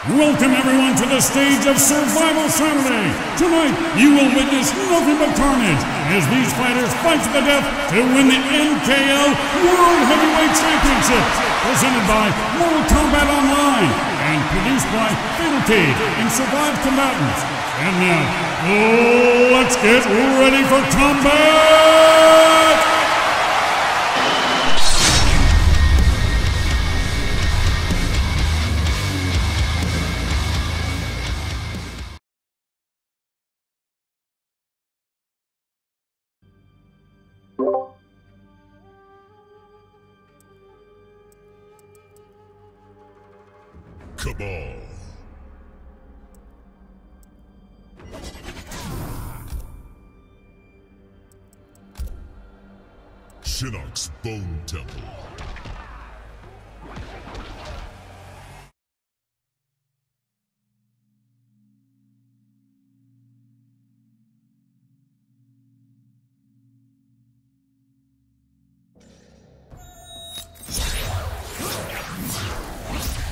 Welcome everyone to the stage of Survival Saturday. Tonight, you will witness nothing but carnage as these fighters fight to the death to win the NKO World Heavyweight Championship. Presented by Mortal Kombat Online and produced by Fatalcade and Survive Combatants. And now, let's get ready for combat! Cabal. Shinnok's Bone Temple.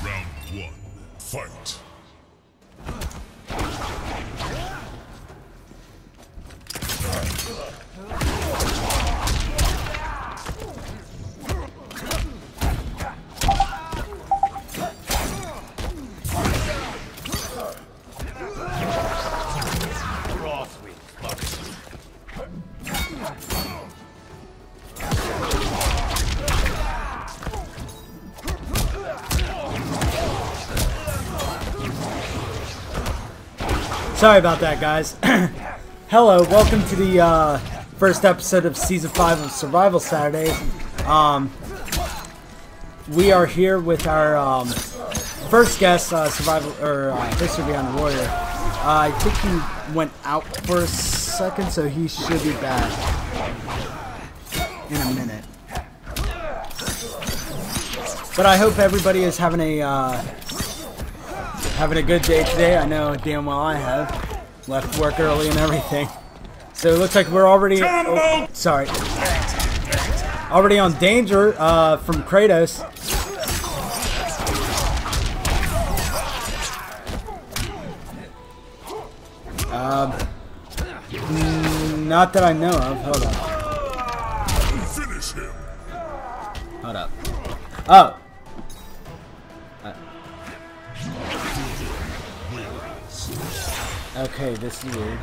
Round 1. Fight! Sorry about that, guys. Hello, welcome to the first episode of Season 5 of Survival Saturdays. We are here with our first guest, History Beyond the Warrior. I think he went out for a second, so he should be back in a minute. But I hope everybody is having a good day today. I know damn well I have. Left work early and everything. So it looks like we're already... Oh, sorry. Already on danger from Kratos. Not that I know of. Hold on. Finish him. Hold up. Oh. Okay, this is weird.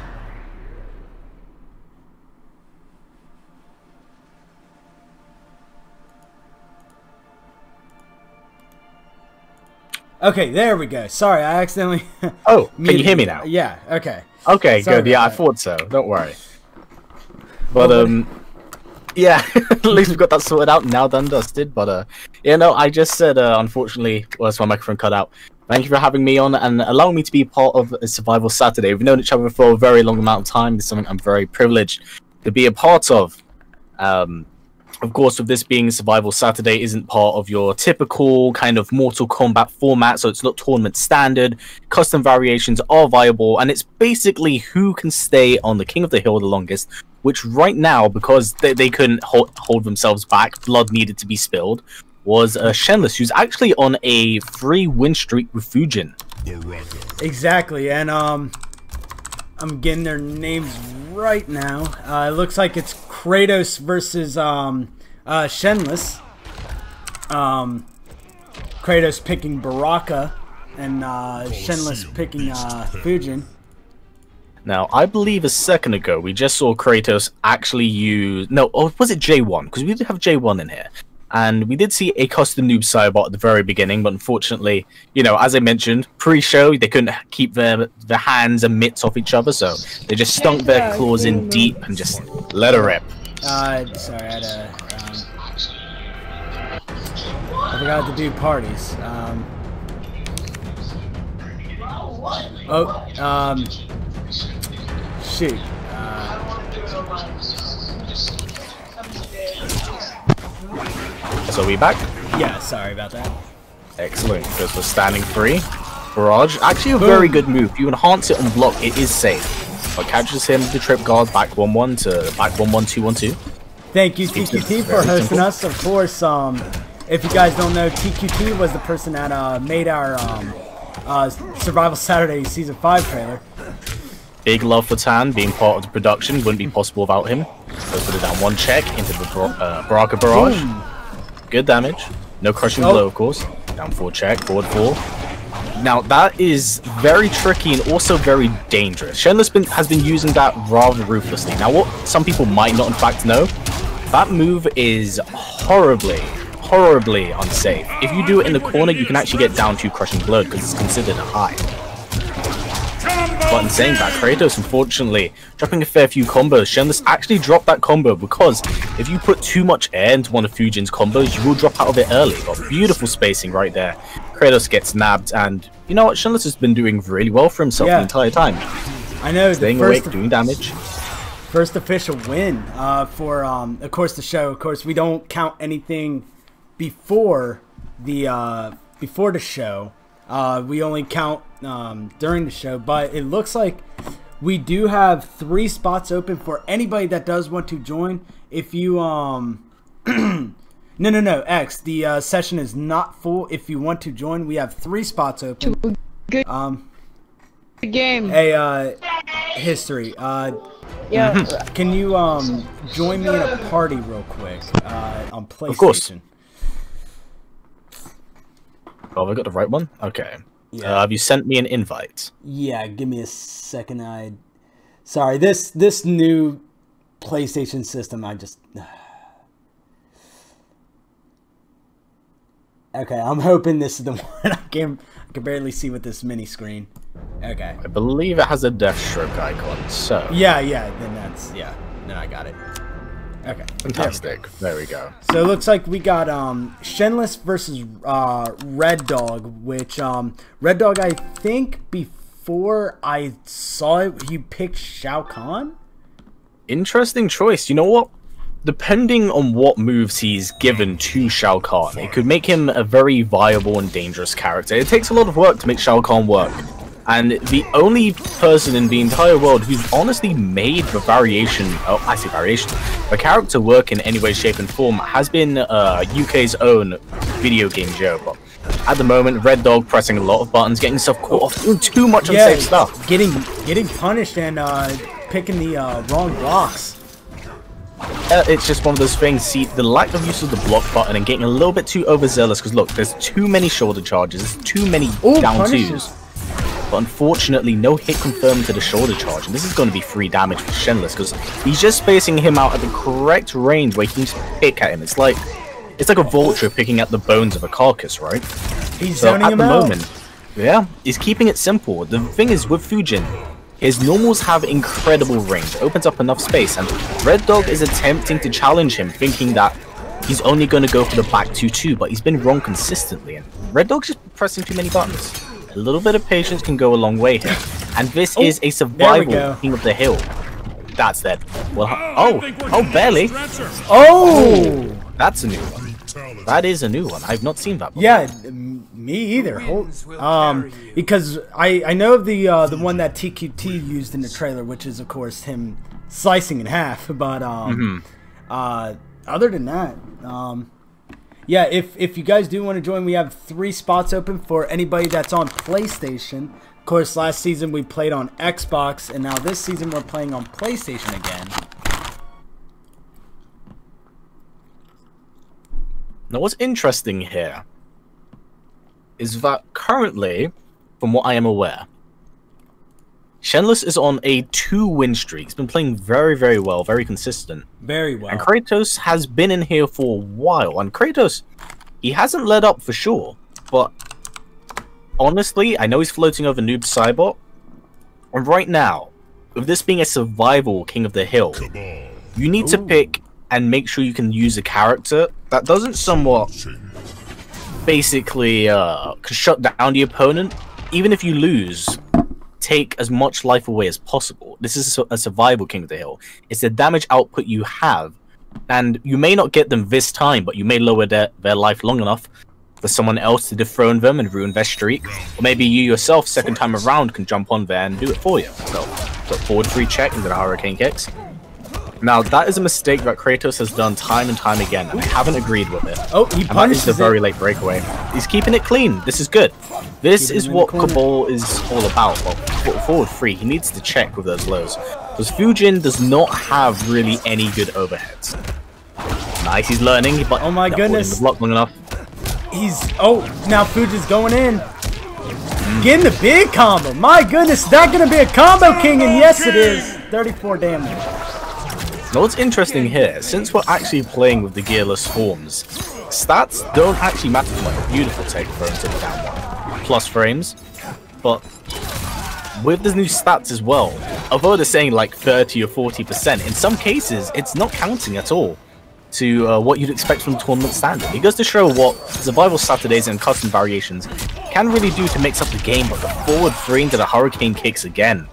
Okay, there we go. Sorry, I accidentally... Oh, can you hear me now? Yeah, okay. Okay, Sorry good. Yeah, I that. thought so. Don't worry. But, yeah, at least we've got that sorted out, now done, dusted. But, you know, I just said, unfortunately, well, my microphone cut out. Thank you for having me on and allowing me to be part of a Survival Saturday. We've known each other for a very long amount of time. This is something I'm very privileged to be a part of. Of course, with this being Survival Saturday, isn't part of your typical kind of Mortal Kombat format, so it's not tournament standard. Custom variations are viable, and it's basically who can stay on the King of the Hill the longest, which right now, because they couldn't hold themselves back, blood needed to be spilled, was Shenless, who's actually on a 3-win streak with Fujin. Exactly, and I'm getting their names right now. It looks like it's Kratos versus Shenless. Kratos picking Baraka and Shenless picking Fujin. Now, I believe a second ago we just saw Kratos actually use... No, or was it J1? Because we did have J1 in here. And we did see a custom noob Cybot at the very beginning, but unfortunately, you know, as I mentioned, pre-show, they couldn't keep their hands and mitts off each other, so they just stunk their claws in deep and just let her rip. Sorry, I had I forgot to do parties. Shoot. So we back? Yeah, sorry about that. Excellent, because we're standing free. Barrage, actually a very good move. You enhance it on block, it is safe. But catches him with the trip guard, back 1-1 to back 1-1, 2-1-2. Thank you, TQT, for hosting us. Of course, if you guys don't know, TQT was the person that made our Survival Saturday Season 5 trailer. Big love for Tan being part of the production. Wouldn't be possible without him. Goes for the down 1 check into the Baraka Barrage. Boom. Good damage. No crushing blow, of course. Down 4 check, forward 4. Now, that is very tricky and also very dangerous. Shenless has been using that rather ruthlessly. Now, what some people might not in fact know, that move is horribly unsafe. If you do it in the corner, you can actually get down 2 crushing blow because it's considered a high. But in saying that, Kratos, unfortunately, dropping a fair few combos. Shenless actually dropped that combo because if you put too much air into one of Fujin's combos, you will drop out of it early. Got beautiful spacing right there. Kratos gets nabbed, and you know what? Shenless has been doing really well for himself the entire time. I know. Staying awake, doing damage. First official win for, of course, the show. Of course, we don't count anything before the show. We only count during the show, but it looks like we do have 3 spots open for anybody that does want to join. If you no, X, the session is not full. If you want to join, we have 3 spots open. Good game. Hey, history. Yeah. Can you join me in a party real quick on PlayStation? Of course. Oh, have I got the right one? Okay. Yeah. Have you sent me an invite? Yeah, give me a second. Sorry, this new PlayStation system, I just... Okay, I'm hoping this is the one. I can barely see with this mini screen. Okay. I believe it has a Deathstroke icon, so... Yeah, then that's... Yeah, then I got it. Okay. Fantastic. There we go. So it looks like we got Shenless versus Red Dog, which Red Dog, I think before I saw it, he picked Shao Kahn? Interesting choice. You know what? Depending on what moves he's given to Shao Kahn, it could make him a very viable and dangerous character. It takes a lot of work to make Shao Kahn work. And the only person in the entire world who's honestly made the variation, the character work in any way, shape, and form has been UK's own video game Joe. But at the moment, Red Dog pressing a lot of buttons, getting himself caught off, doing too much unsafe stuff. Getting punished and picking the wrong blocks. It's just one of those things. See, the lack of use of the block button and getting a little bit too overzealous, because look, there's too many shoulder charges, too many down twos. But unfortunately, no hit confirmed to the shoulder charge, and this is going to be free damage for Shenless because he's just spacing him out at the correct range where he can just pick at him. It's like a vulture picking at the bones of a carcass, right? He's zoning him out. Yeah, he's keeping it simple. The thing is with Fujin, his normals have incredible range, it opens up enough space, and Red Dog is attempting to challenge him, thinking that he's only going to go for the back 2-2, but he's been wrong consistently, and Red Dog's just pressing too many buttons. A little bit of patience can go a long way here. And this is a survival King of the Hill. That's dead. Well, barely. Oh! That's a new one. That is a new one. I've not seen that before. Yeah, me either. Because I know the one that TQT used in the trailer, which is, of course, him slicing in half. But, other than that, yeah, if you guys do want to join, we have 3 spots open for anybody that's on PlayStation. Of course, last season we played on Xbox, and now this season we're playing on PlayStation again. Now, what's interesting here is that currently, from what I am aware, Shenless is on a 2-win streak. He's been playing very, very well, very consistent. Very well. And Kratos has been in here for a while. And Kratos, he hasn't led up for sure. But honestly, I know he's floating over Noob Saibot. And right now, with this being a survival King of the Hill, you need to pick and make sure you can use a character that doesn't somewhat basically shut down the opponent. Even if you lose, take as much life away as possible. This is a survival King of the Hill. It's the damage output you have, and you may not get them this time, but you may lower their life long enough for someone else to dethrone them and ruin their streak. Or maybe you yourself, second time around, can jump on there and do it for you. So forward 3 check into the Hurricane Kicks. Now, that is a mistake that Kratos has done time and time again, and I haven't agreed with it. Oh, he and that is punishes the it. very late breakaway. He's keeping it clean. This is good. This Keep is him in the what corner. Cabal is all about. Well, forward 3, he needs to check with those lows. Because Fujin does not have really any good overheads. Nice, he's learning, but Oh my not holding goodness. the block long enough. He's now Fuji's going in. Getting the big combo. My goodness, is that gonna be a combo king? And yes, it is. 34 damage. Now what's interesting here, since we're actually playing with the gearless forms, stats don't actually matter too much. Beautiful take for him to the down one. Plus frames, but with the new stats as well, although they're saying like 30 or 40%, in some cases it's not counting at all to what you'd expect from tournament standard. It goes to show what Survival Saturdays and custom variations can really do to mix up the game, but the forward 3 into the Hurricane kicks again.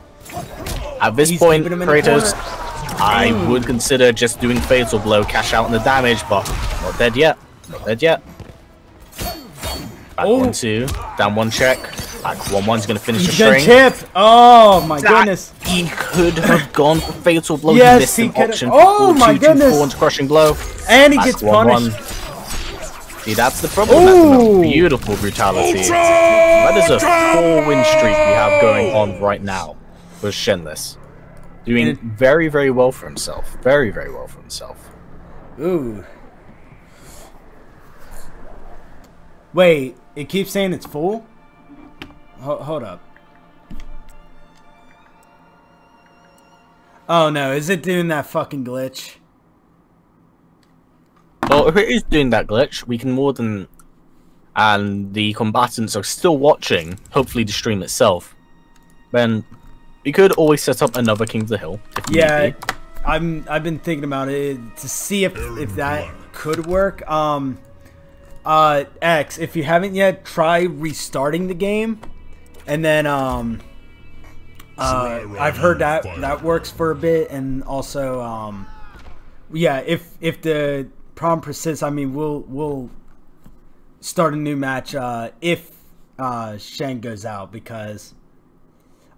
At this He's point, keeping him in the Kratos, corner. I would consider just doing Fatal Blow, cash out on the damage, but not dead yet. Not dead yet. Back 1-2, down 1 check. Back 1-1's gonna finish He's the gonna string. chip. Oh my That- goodness. He could have gone for Fatal Blow. Yes, he missed he an could've- option. Oh my 4-2, goodness. 2-4 into Crushing Blow. And he Back gets 1-1. punished. See, that's the problem. That's Ooh. the beautiful brutality. That is a 4-win streak we have going on right now with Shenless. Doing And- very, very well for himself. Very, very well for himself. Ooh. Wait, it keeps saying it's full? Hold up. Oh no, is it doing that fucking glitch? Well, if it is doing that glitch, we can more than... And the combatants are still watching, hopefully the stream itself, then we could always set up another King of the Hill. If need Yeah, be. I've been thinking about it to see if that could work. X, if you haven't yet, try restarting the game, and then I've heard that works for a bit, and also yeah, if the problem persists, I mean we'll start a new match if Shen goes out, because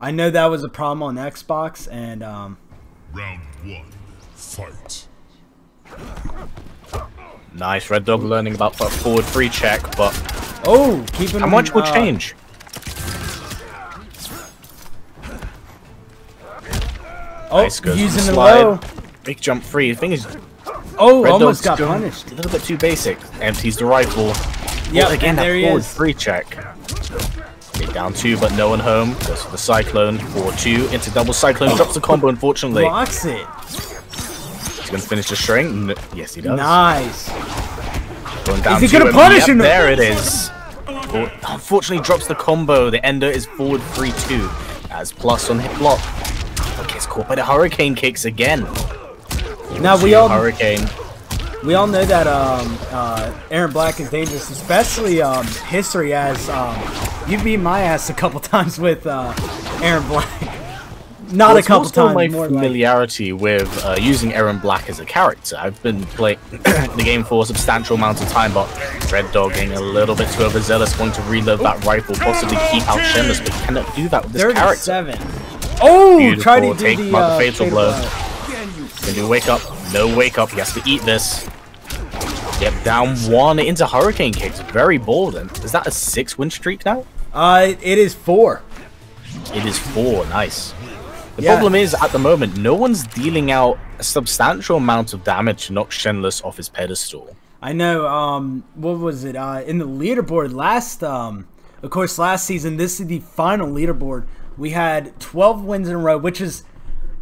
I know that was a problem on Xbox, and Round 1, fight. Nice, Red Dog learning about that forward 3 check, but oh, keeping how him, much will change? Oh, Nice, goes using for the slide. low. Big jump free. The thing is, Oh, Red almost Dog's got going punished. a little bit too basic. Empties the rifle. Yep, Well, again, and that there he forward is. 3 check. Get down 2, but no one home. Goes for the Cyclone. 4-2 into double Cyclone. Drops the combo, unfortunately. Blocks it. He's going to finish the string. Yes, he does. Nice. Going down Is he 2, gonna and punish yep, him? there it is. Unfortunately, drops the combo. The ender is forward 3-2. As plus on hit block. But gets caught by the Hurricane kicks again. Now we 2 all Hurricane. know that Aaron Black is dangerous, especially history, as you beat my ass a couple times with Aaron Black. Not Well, a it's couple also times, my more like. familiarity with using Aaron Black as a character. I've been playing the game for a substantial amount of time, but Red Dog getting a little bit too overzealous, wanting to reload that rifle, possibly keep out Shenless, but cannot do that with this character. 37. Oh, Beautiful, try to do take the, out the fatal blow. blow. Can do wake up? No wake up. He has to eat this. Yep, down 1 into Hurricane kicks. Very bold. And is that a 6-win streak now? It is 4. It is 4. Nice. The Yeah. problem is, at the moment, no one's dealing out a substantial amount of damage to knock Shenless off his pedestal. I know, what was it, in the leaderboard last, of course, last season, this is the final leaderboard, we had 12 wins in a row, which is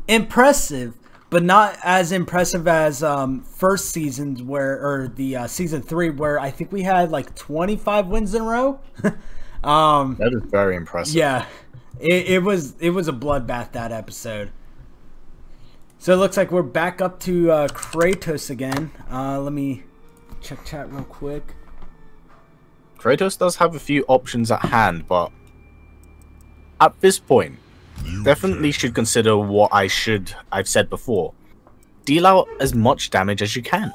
impressive, but not as impressive as, first seasons or the, season 3, where I think we had, like, 25 wins in a row. That is very impressive. Yeah, it was a bloodbath, that episode. So it looks like we're back up to, Kratos again. Let me check chat real quick. Kratos does have a few options at hand, but at this point, definitely should consider what I've said before. Deal out as much damage as you can.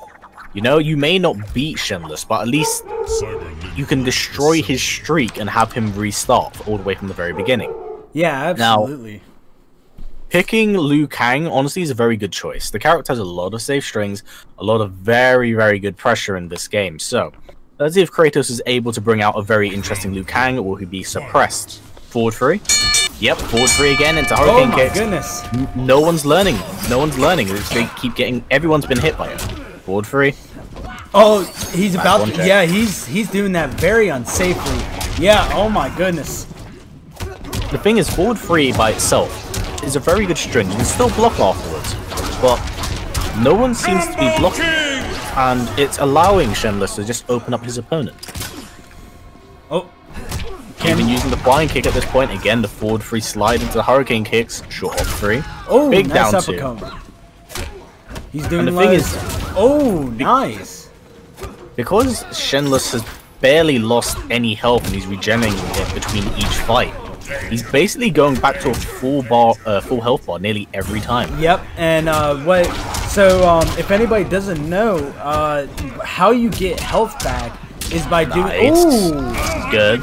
You know, you may not beat Shenless, but at least you can destroy his streak and have him restart all the way from the very beginning. Yeah, absolutely. picking Liu Kang honestly is a very good choice. The character has a lot of safe strings, a lot of very, very good pressure in this game. So, let's see if Kratos is able to bring out a very interesting Liu Kang, or will he be suppressed? Forward 3. Yep, forward 3 again into Hurricane Kicks. Oh my goodness. No one's learning. No one's learning. They keep getting... Everyone's been hit by it. Forward 3. Oh, he's about to... check. Yeah, he's doing that very unsafely. Yeah, oh my goodness. The thing is, forward 3 by itself is a very good string. You can still block afterwards. But no one seems to be blocking. And it's allowing Shenless to just open up his opponent. Oh. Even using the flying kick at this point. Again, the forward 3 slide into the Hurricane Kicks. Short off 3. Oh, big nice down uppercut. 2. He's doing And the thing is, oh, nice. because Shenless has barely lost any health and he's regenerating it between each fight, he's basically going back to a full health bar nearly every time. Yep, and if anybody doesn't know, how you get health back is by doing... Nice. Ooh. Good.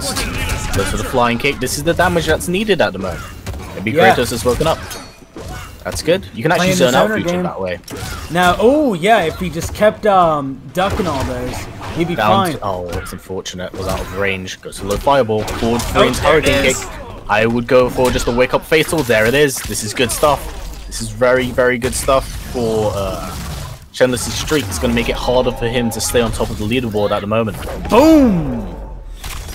Goes for the flying kick. This is the damage that's needed at the moment. Maybe Yeah. Kratos has woken up. That's good. You can actually Playing the zone out zoner future game. that way. Now, oh yeah, if he just kept ducking all those, he'd be fine. Oh, it's unfortunate. Was out of range. Goes to low fireball. Forward 3 into there it Hurricane is. kick. I would go for just a wake up fatal. There it is. This is good stuff. This is very, very good stuff for Shenless' streak. It's going to make it harder for him to stay on top of the leaderboard at the moment. Boom!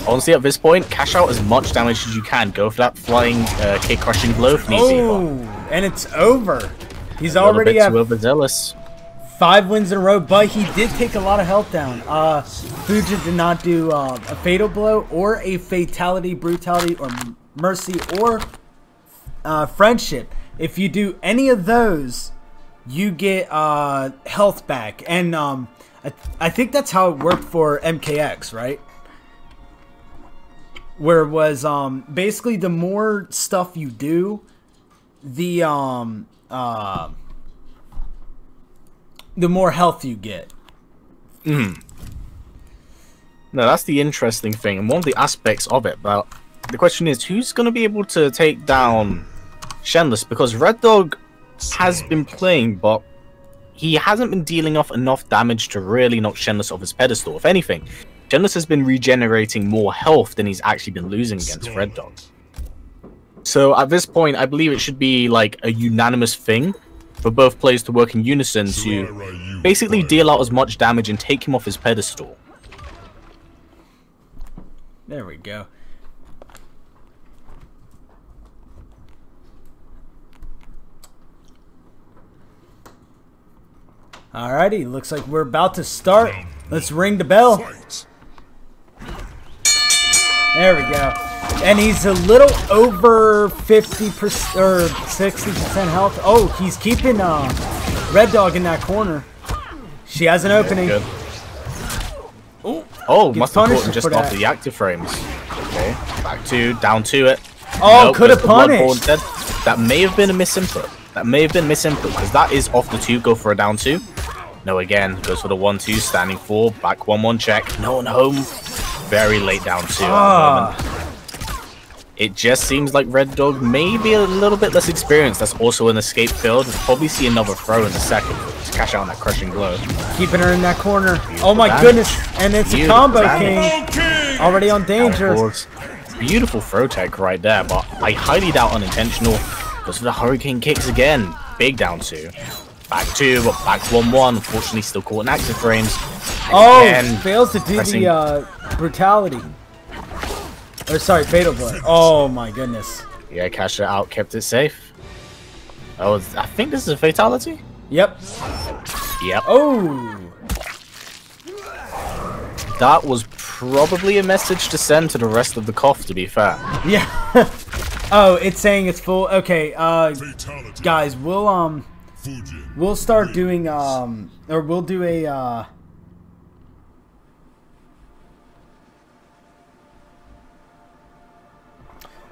Honestly, at this point, cash out as much damage as you can. Go for that flying kick crushing blow if needs be. Oh, and it's over. He's A little already bit at too overzealous. 5 wins in a row, but he did take a lot of health down. Fuji did not do a fatal blow or a fatality, brutality, or mercy, or friendship. If you do any of those, you get health back. And I think that's how it worked for MKX, right? Where it was basically the more stuff you do, the more health you get. No, that's the interesting thing, and one of the aspects of it. But the question is, who's going to be able to take down Shenless? Because Red Dog has been playing, but he hasn't been dealing off enough damage to really knock Shenless off his pedestal. If anything, Shenless has been regenerating more health than he's actually been losing against Red Dog. So at this point, I believe it should be like a unanimous thing for both players to work in unison to basically deal out as much damage and take him off his pedestal. There we go. Alrighty, looks like we're about to start. Let's ring the bell. There we go. And he's a little over 50% or 60% health. Oh, he's keeping Red Dog in that corner. She has an opening. Good. Oh, Gets must have caught punished him just for off that. the active frames. Okay, back to, down to it. Oh, Nope, could have goes to Bloodborne punished. instead. That may have been a misinput. That may have been misinput, because that is off the 2, go for a down 2. No, again, goes for the 1-2, standing 4, back 1-1 check. No one home. Very late down 2 at the moment. It just seems like Red Dog may be a little bit less experienced. That's also an escape field. We'll probably see another throw in a second to cash out on that crushing blow. Keeping her in that corner. Beautiful Oh my damage. goodness. And it's a Beautiful combo damage. king. Already on Of danger. course. Beautiful throw tech right there, but I highly doubt unintentional. Goes for the Hurricane kicks again. Big down 2. Back 2, but back 1-1. Unfortunately, still caught in active frames. Oh, Again, fails to do pressing- the brutality. Or sorry, fatal blow. Oh my goodness. Yeah, cashed it out, kept it safe. Oh, I think this is a fatality? Yep. Yep. Oh. That was probably a message to send to the rest of the cough, to be fair. Yeah. Oh, it's saying it's full. Okay, Fatality. guys, we'll start doing or we'll do a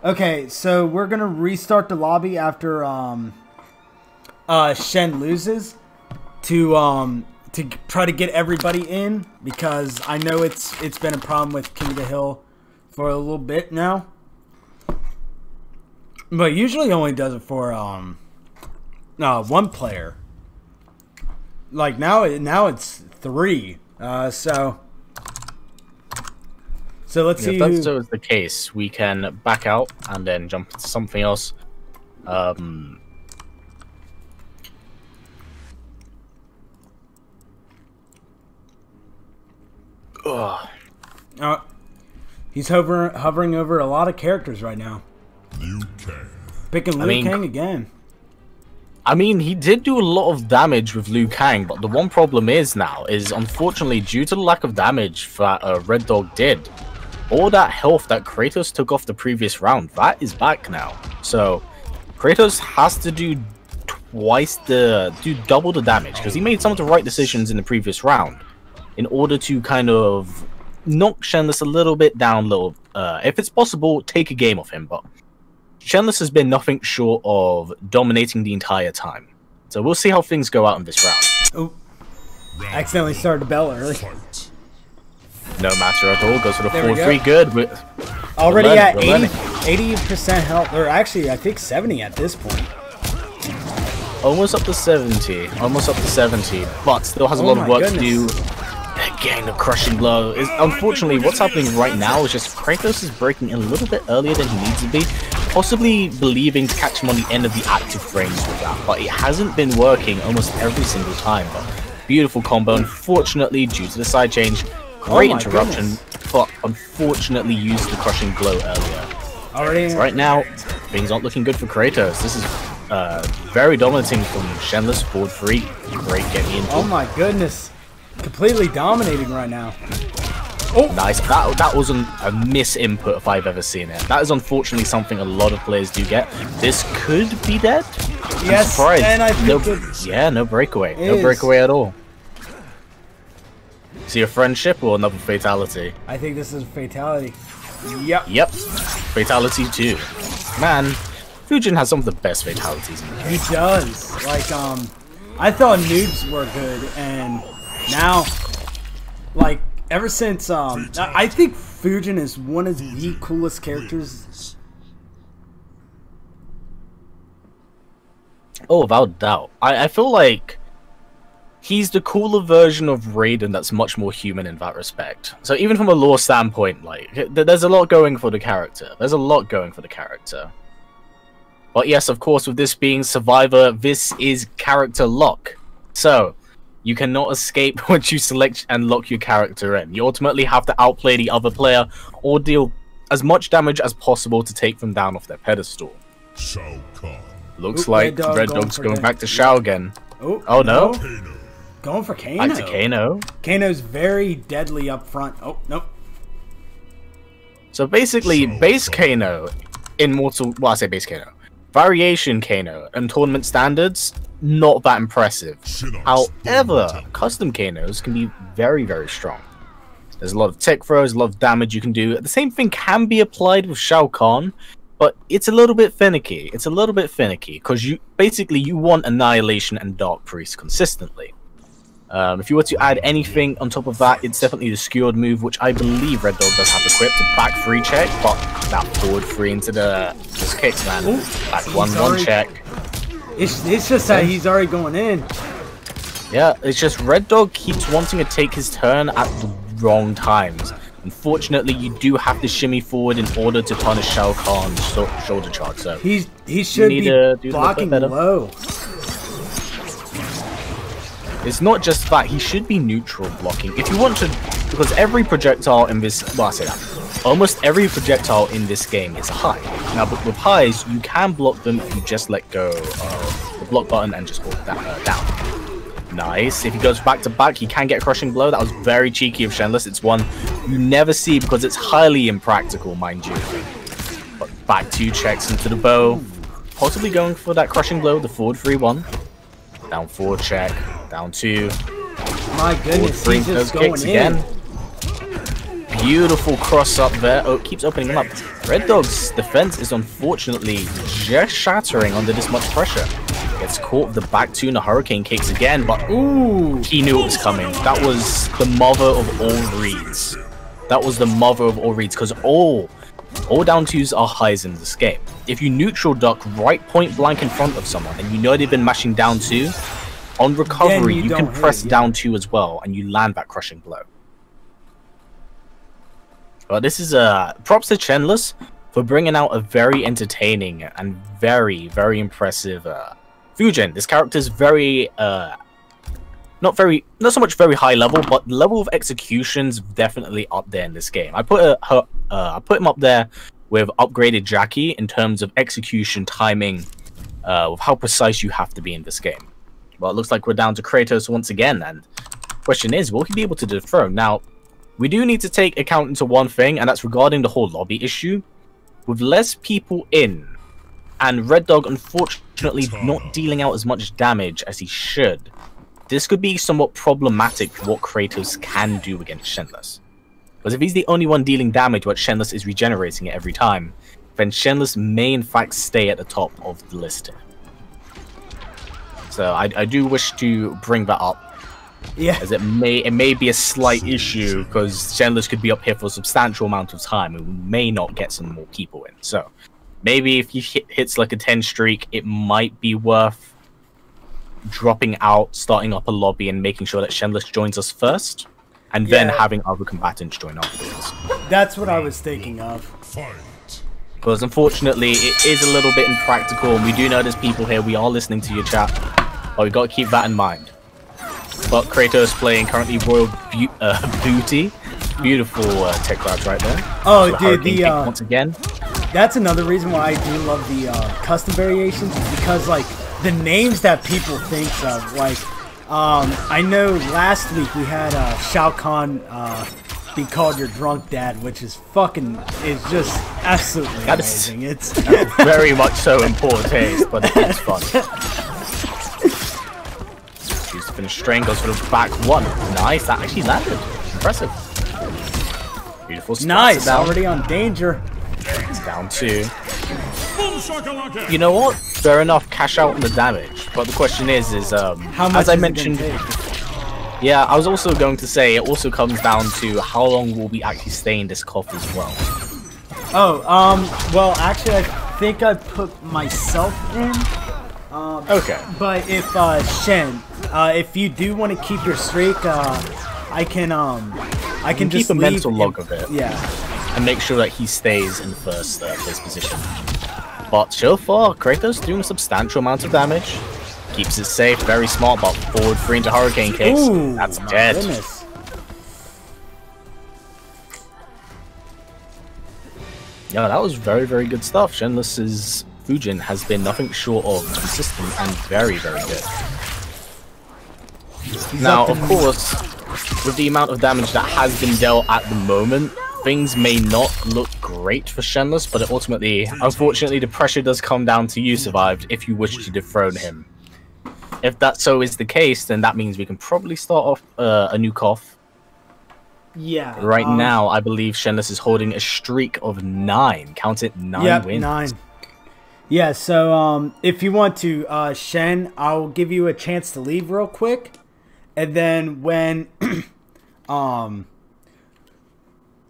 Okay, so we're gonna restart the lobby after Shen loses to try to get everybody in, because I know it's been a problem with King of the Hill for a little bit now. But usually only does it for 1 player. Like now it's 3. So let's see. If that's so is the case, we can back out and then jump into something else. He's hovering over a lot of characters right now. Liu Kang. Picking Liu Kang again. I mean, he did do a lot of damage with Liu Kang, but the one problem is unfortunately, due to the lack of damage that Red Dog did, all that health that Kratos took off the previous round, that is back now. So, Kratos has to do double the damage, because he made some of the right decisions in the previous round, in order to kind of knock Shenless a little bit down, if it's possible, take a game off him, but Shenless has been nothing short of dominating the entire time. So we'll see how things go out in this round. Oh, accidentally started the bell early. No matter at all, goes for the 4-3, good. Already at 80% health, or actually I think 70 at this point. Almost up to 70, but still has a lot of work to do. Again, the crushing blow. Unfortunately, what's happening right now is just Kratos is breaking in a little bit earlier than he needs to be, possibly believing to catch him on the end of the active frames with that, but it hasn't been working almost every single time. But beautiful combo, unfortunately, due to the side change, great interruption, but unfortunately used the crushing blow earlier. Right now, things aren't looking good for Kratos. This is very dominating from Shenless, forward 3, great getting into. Oh my goodness. Completely dominating right now. Oh, nice. That wasn't a misinput if I've ever seen it. That is unfortunately something a lot of players do get. This could be dead. Yes, and I think no breakaway. No breakaway at all. See a friendship or another fatality? I think this is a fatality. Yep. Yep. Fatality 2. Man, Fujin has some of the best fatalities in the game. He does. Like, I thought noobs were good, and now, like, ever since, I think Fujin is one of the coolest characters. Oh, without doubt. I feel like he's the cooler version of Raiden that's much more human in that respect. So even from a lore standpoint, like, there's a lot going for the character. But yes, of course, with this being Survivor, this is character lock. So, you cannot escape once you select and lock your character in. You ultimately have to outplay the other player or deal as much damage as possible to take them down off their pedestal. Shao Kahn. Looks like Red Dog's going back to Shao again. Oh no. Going for Kano. Back to Kano. Kano's very deadly up front. Oh, nope. So basically, base Kano in I say base Kano. Variation Kano and tournament standards, not that impressive. However, custom Kanos can be very, very strong. There's a lot of tech throws, a lot of damage you can do. The same thing can be applied with Shao Kahn, but it's a little bit finicky. Because you want Annihilation and Dark Priest consistently. If you were to add anything on top of that, it's definitely the Skewered move, which I believe Red Dog does have equipped to back 3 check, but that forward 3 into those kicks, man. Ooh, back 1-1 check. It's just that he's already going in. Yeah, it's just Red Dog keeps wanting to take his turn at the wrong times. Unfortunately, you do have to shimmy forward in order to punish Shao Kahn's shoulder charge. So he should be blocking low. It's not just that, he should be neutral blocking. If you want to, because every projectile in this, well, I say that, almost every projectile in this game is a high. Now, but with highs, you can block them if you just let go of the block button and just hold that down. Nice. If he goes back to back, he can get a crushing blow. That was very cheeky of Shenless. It's one you never see because it's highly impractical, mind you. But back 2 checks into the bow. Possibly going for that crushing blow, the forward 3-1. Down 4 check. Down 2. My goodness, he's just going in. Again. Beautiful cross up there. Oh, it keeps opening him up. Red Dog's defense is unfortunately just shattering under this much pressure. Gets caught with the back 2 and the hurricane kicks again, but ooh, he knew it was coming. That was the mother of all reads. Because all All down twos are highs in this game. If you neutral duck right point blank in front of someone and you know they've been mashing down two, on recovery you can press down two as well and you land that crushing blow. But this is props to Shenless for bringing out a very entertaining and very, very impressive Fujin. This character is very not so much very high level, but the level of execution's definitely up there in this game. I put him up there with upgraded Jackie in terms of execution, timing, with how precise you have to be in this game. Well, it looks like we're down to Kratos once again, and the question is, will he be able to dethrone? Now, we do need to take account into one thing, and that's regarding the whole lobby issue. With less people in, and Red Dog unfortunately not dealing out as much damage as he should, this could be somewhat problematic for what Kratos can do against Shenless. Because if he's the only one dealing damage but Shenless is regenerating it every time, then Shenless may in fact stay at the top of the list here. So I do wish to bring that up. Yeah. As it may be a slight issue, because Shenless could be up here for a substantial amount of time and we may not get some more people in. So maybe if he hits like a 10 streak, it might be worth dropping out, starting up a lobby, and making sure that Shenless joins us first, and then having other combatants join afterwards. That's what I was thinking of. Because unfortunately, it is a little bit impractical, and we do know there's people here. We are listening to your chat, but we've got to keep that in mind. But Kratos playing currently Royal Booty. Beautiful tech crouch right there. Oh, dude, once again. That's another reason why I do love the custom variations, because like the names that people think of, like I know last week we had Shao Kahn be called your drunk dad, which is just absolutely amazing. It's very much so in poor taste, but it's fun. Choose to finish strain, goes for the back one. Nice, that actually landed. Impressive. Beautiful. Nice, already on danger. It's down two. You know what? Fair enough, cash out on the damage. But the question is how much as I mentioned, yeah, I was also going to say it also comes down to how long will we actually stay in this cough as well. Oh, well, actually, I think I put myself in. Okay. But if Shen, if you do want to keep your streak, I can just keep a mental log of it. Yeah. And make sure that he stays in the first place position. But so far, Kratos doing a substantial amount of damage. Keeps it safe, very smart, but forward 3 into Hurricane Kicks. Ooh, that's dead. Goodness. Yeah, that was very, very good stuff. Shenless's Fujin has been nothing short of consistent and very, very good. Now, of course, with the amount of damage that has been dealt at the moment, things may not look great for Shenless, but ultimately, unfortunately, the pressure does come down to you survived if you wish to dethrone him. If that so is the case, then that means we can probably start off a new cough. Yeah. Right now, I believe Shenless is holding a streak of 9. Count it, 9 wins. 9. Yeah, so if you want to, Shen, I'll give you a chance to leave real quick. And then when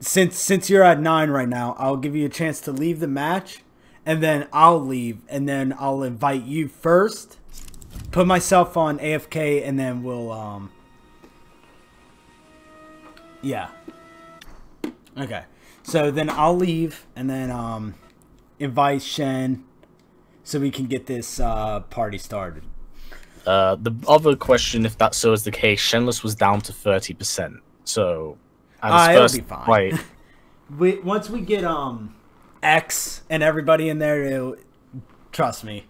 since you're at 9 right now, I'll give you a chance to leave the match, and then I'll leave, and then I'll invite you first, put myself on AFK, and then we'll yeah. Okay. So then I'll leave, and then invite Shen so we can get this party started. The other question, if that so is the case, Shenless was down to 30%. So it'll be fine. Once we get X and everybody in there, trust me.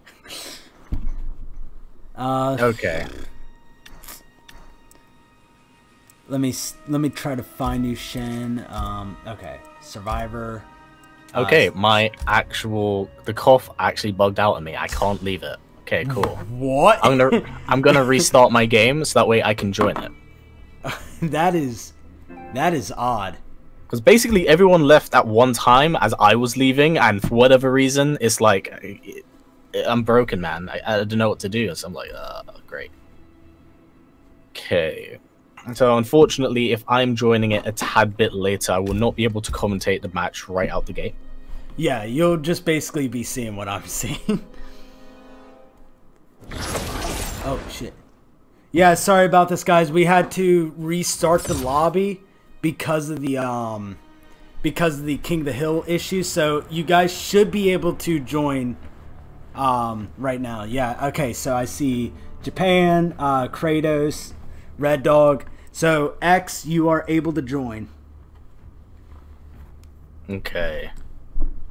Okay. Let me try to find you, Shen. Okay, Survivor. Okay, the cough actually bugged out on me. I can't leave it. Okay, cool. What? I'm gonna restart my game so that way I can join it. That is odd. Because basically everyone left at one time as I was leaving, and for whatever reason, it's like I'm broken, man. I don't know what to do. So I'm like, great. Okay. So unfortunately, if I'm joining it a tad bit later, I will not be able to commentate the match right out the gate. Yeah, you'll just basically be seeing what I'm seeing. Oh, shit. Yeah, sorry about this, guys. We had to restart the lobby because of the King of the Hill issue. So you guys should be able to join right now. Yeah, okay, so I see Japan, Kratos, Red Dog. So, X, you are able to join. Okay.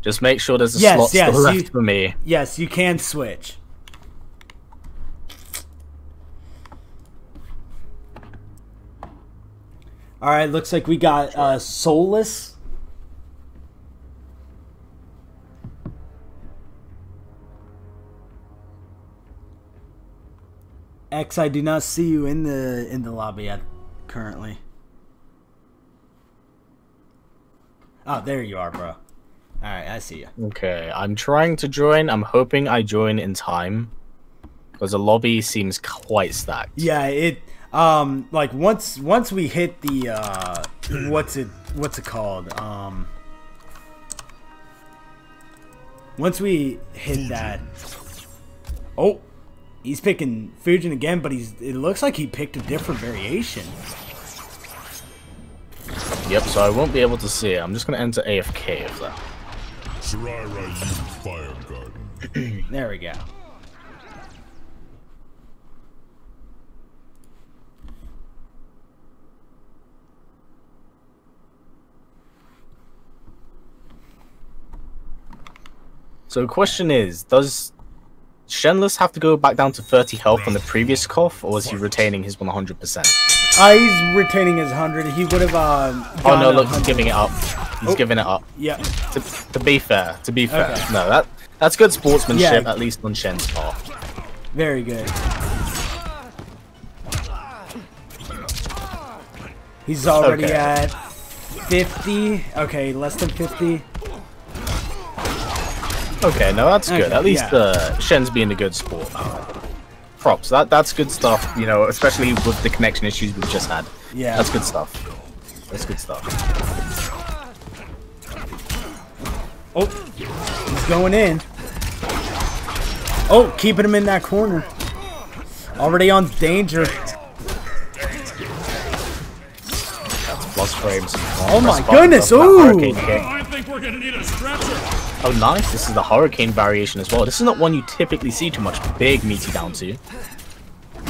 Just make sure there's a slot still left for me. Yes, you can switch. Alright, looks like we got Soulless. X, I do not see you in the lobby currently. Oh, there you are, bro. Alright, I see you. Okay, I'm trying to join. I'm hoping I join in time. Because the lobby seems quite stacked. Yeah, it like once we hit the what's it called? Once we hit that. Oh, he's picking Fujin again, but it looks like he picked a different variation. Yep, so I won't be able to see it. I'm just gonna enter AFK if that. Shirairai used Fire Garden. There we go. So the question is, does Shenless have to go back down to 30 health on the previous cough, or is he retaining his 100%? He's retaining his 100. He would have oh no, look, he's giving it up. He's giving it up. Yeah. To be fair. Okay. No, that's good sportsmanship, at least on Shen's part. Very good. He's already at 50. Okay, less than 50. Okay, no, that's good. At least Shen's being a good sport. Props. That's good stuff, you know, especially with the connection issues we've just had. Yeah. That's good stuff. That's good stuff. Oh, he's going in. Oh, keeping him in that corner. Already on danger. That's plus frames. Oh my goodness, ooh! I think we're gonna need a stretcher. Oh nice, this is the Hurricane variation as well. This is not one you typically see too much. Big meaty down to.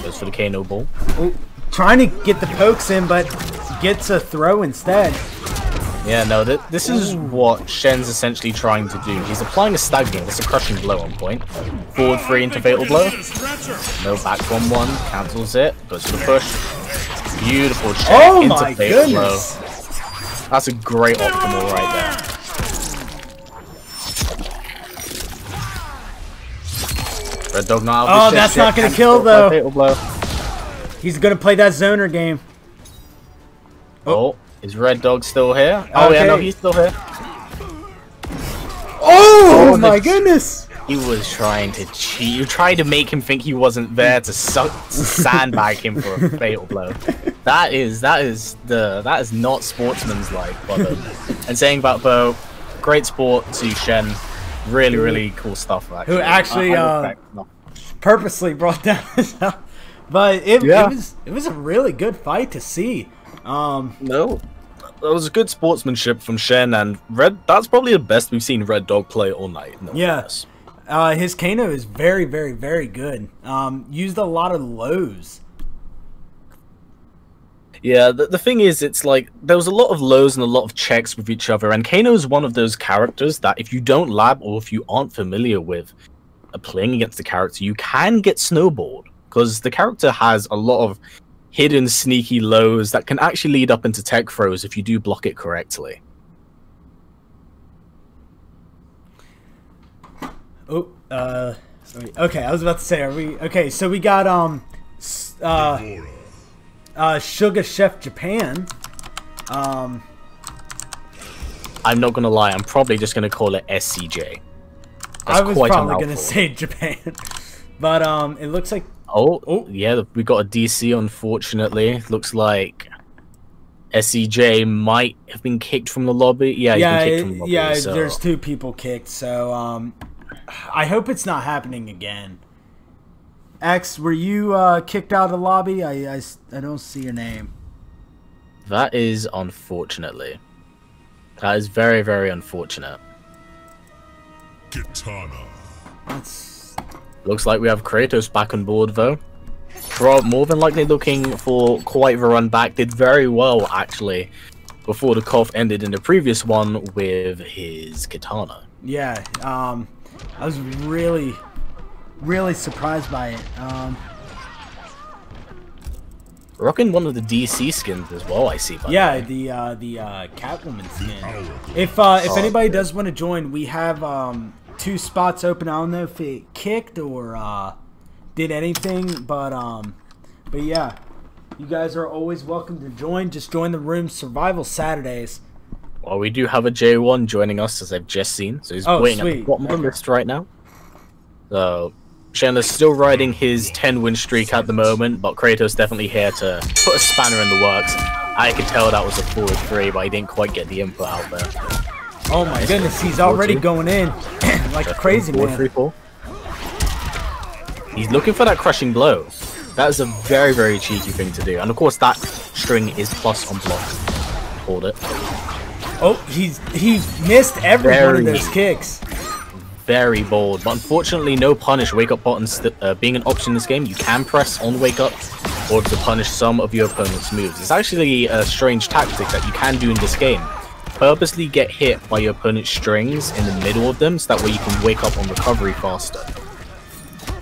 Goes for the Kano ball. Oh, trying to get the pokes in, but gets a throw instead. Yeah, no, this is what Shen's essentially trying to do. He's applying a stag beam. That's a crushing blow on point. Forward 3 into fatal blow. No back 1-1. Cancels it. Goes for the push. Beautiful check into fatal blow. That's a great optimal right there. Red Dog now. Oh, that's not gonna kill though. He's gonna play that zoner game. Oh, is Red Dog still here? Oh yeah, no, he's still here. Oh my goodness! He was trying to cheat. You tried to make him think he wasn't there to sandbag him for a fatal blow. That is not sportsman's-like. And saying about Bo, great sport to Shen. Really cool stuff. Actually. Who actually purposely brought down his health. But it was a really good fight to see. No, that was a good sportsmanship from Shen, and that's probably the best we've seen Red Dog play all night. Yes. His Kano is very good. Used a lot of lows. Yeah, the thing is, it's like, there was a lot of lows and a lot of checks with each other, and Kano is one of those characters that if you don't lab or if you aren't familiar with playing against the character, you can get snowballed, because the character has a lot of hidden sneaky lows that can actually lead up into tech throws if you do block it correctly. Oh, okay, I was about to say, okay, so we got, Sugar Chef Japan. I'm not gonna lie, I'm probably just gonna call it SCJ. I was probably gonna say Japan. But, it looks like... Oh, yeah, we got a DC, unfortunately. Looks like SEJ might have been kicked from the lobby. Yeah, he's been kicked from the lobby, so. There's 2 people kicked, so I hope it's not happening again. X, were you kicked out of the lobby? I don't see your name. That is unfortunately. That is very, very unfortunate. Kitana. Looks like we have Kratos back on board, though. More than likely looking for quite the run back. Did very well, actually, before the cough ended in the previous one with his Kitana. Yeah, I was really, really surprised by it. Rocking one of the DC skins as well, I see. Yeah, the Catwoman skin. If anybody does want to join, we have 2 spots open. I don't know if it kicked or did anything, but yeah, you guys are always welcome to join. Just join the room. Survival Saturdays. Well, we do have a J1 joining us, as I've just seen, so he's waiting at the bottom of the list right now. So Shenless still riding his 10-win streak at the moment, but Kratos definitely here to put a spanner in the works. I could tell that was a forward 3, but I didn't quite get the input out there. Oh my goodness, he's already going in like a crazy man. 3-4. He's looking for that crushing blow. That is a very, very cheeky thing to do. And of course that string is plus on block. Hold it. Oh, he missed every one of those kicks. Very bold, but unfortunately no punish wake up buttons being an option in this game. You can press on wake up or to punish some of your opponent's moves. It's actually a strange tactic that you can do in this game. Purposely get hit by your opponent's strings in the middle of them so that way you can wake up on recovery faster.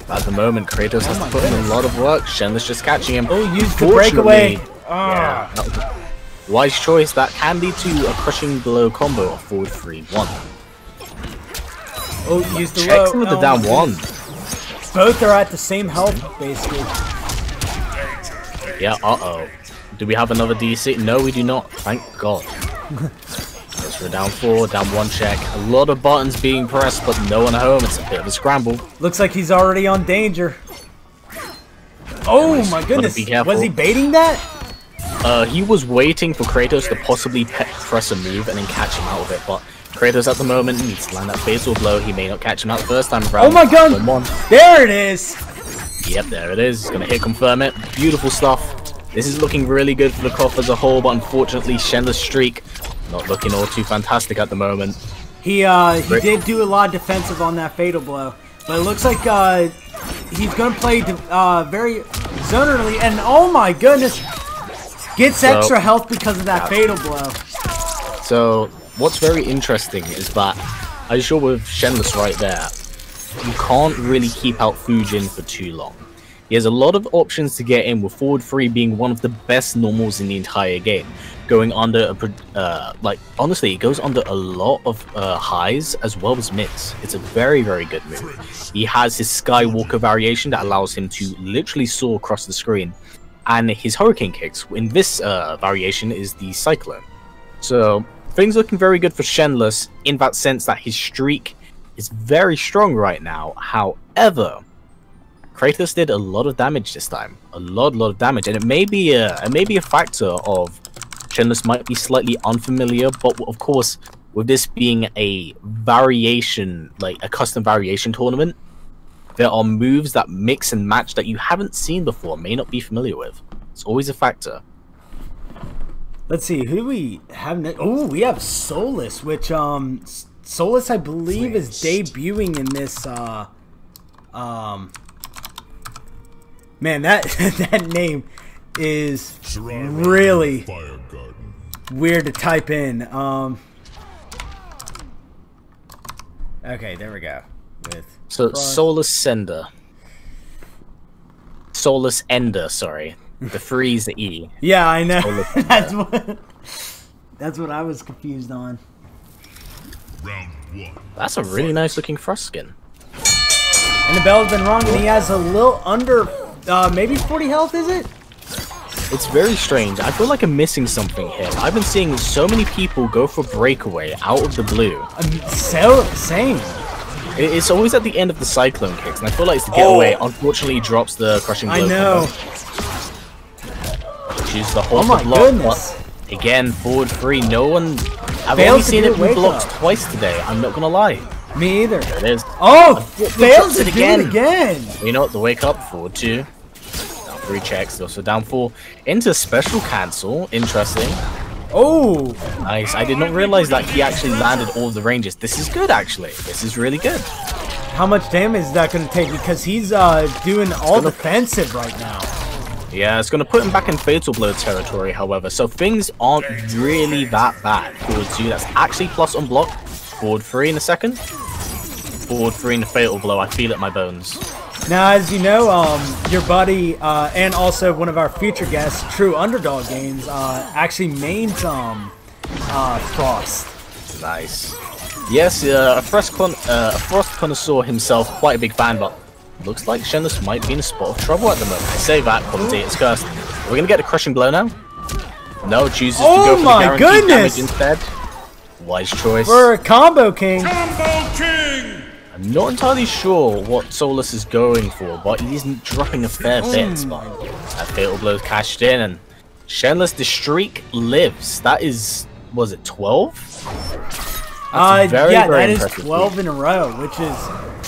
At the moment, Kratos has to put in a lot of work. Shenless just catching him. Oh, use the breakaway. Yeah, that was a wise choice. That can lead to a crushing blow combo of forward 3-1. Oh, use the checks him with the down 1. Both are at the same health, basically. Yeah, uh-oh. Do we have another DC? No, we do not. Thank God. We're down 4, down 1 check. A lot of buttons being pressed, but no one home. It's a bit of a scramble. Looks like he's already on danger. Oh my goodness. Was he baiting that? He was waiting for Kratos to possibly press a move and then catch him out of it, but Kratos at the moment needs to land that fatal blow. He may not catch him out the first time around. Oh my god! There it is! Yep, there it is. He's gonna hit confirm it. Beautiful stuff. This is looking really good for the Koth as a whole, but unfortunately Shenless streak not looking all too fantastic at the moment. He did do a lot of defensive on that fatal blow, but it looks like he's gonna play very zonally, and oh my goodness, gets extra health because of that fatal blow. So what's very interesting is that, as you're with Shenless right there, you can't really keep out Fujin for too long. He has a lot of options to get in, with forward 3 being one of the best normals in the entire game. Going under, honestly, it goes under a lot of highs as well as mids. It's a very, very good move. He has his Skywalker variation that allows him to literally soar across the screen. And his Hurricane kicks, in this variation, is the Cyclone. So things looking very good for Shenless in that sense that his streak is very strong right now. However, Kratos did a lot of damage this time, a lot of damage, and it may be a factor of Shenless might be slightly unfamiliar, but of course, with this being a variation, like a custom variation tournament, there are moves that mix and match that you haven't seen before, may not be familiar with. It's always a factor. Let's see, who do we have next? Oh, we have Solus, which Solus I believe is debuting in this man, that name is really weird to type in. Okay, there we go. So Solus Sender. Solus Ender, sorry. The 3 is the E. Yeah, I know. That's what I was confused on. Round 1. That's a really nice looking Frost skin. And the bell's been wrong, and he has a little under, maybe 40 health, is it? It's very strange. I feel like I'm missing something here. I've been seeing so many people go for breakaway out of the blue. Same. It's always at the end of the Cyclone kicks, and I feel like it's the getaway. Unfortunately, he drops the crushing blow. I know. Which is the whole Oh my goodness. Again, forward 3. No one... I've Failed only to seen do it a wake blocked up. twice today. I'm not gonna lie. Me either. There it is. Oh, fails to it do it again. You know what? The wake up, forward 2. Down 3 checks, also down 4. Into special cancel. Interesting. Oh, Nice. I did not realize that he actually landed all of the ranges. This is good, actually. This is really good. how much damage is that going to take? Because he's doing all defensive right now. Yeah, it's going to put him back in Fatal Blow territory, however. So things aren't really that bad. Forward 2, that's actually plus unblock. Forward 3 in a second. Forward 3 in the Fatal Blow. I feel it in my bones. Now, as you know, your buddy and also one of our future guests, True Underdog Games, actually mains Frost. Nice. Yes, a Frost connoisseur himself, quite a big fan, but looks like Shenless might be in a spot of trouble at the moment. I say that, commentator's cursed. We're going to get a Crushing Blow now. No, chooses to go for the guaranteed damage instead. Wise choice. For a Combo King. Combo King! I'm not entirely sure what Solus is going for, but he's dropping a fair bit. But that Fatal Blow's cashed in, and Shenless, the streak lives. That is, was it 12? Yeah, very that is impressive 12 in a row, which is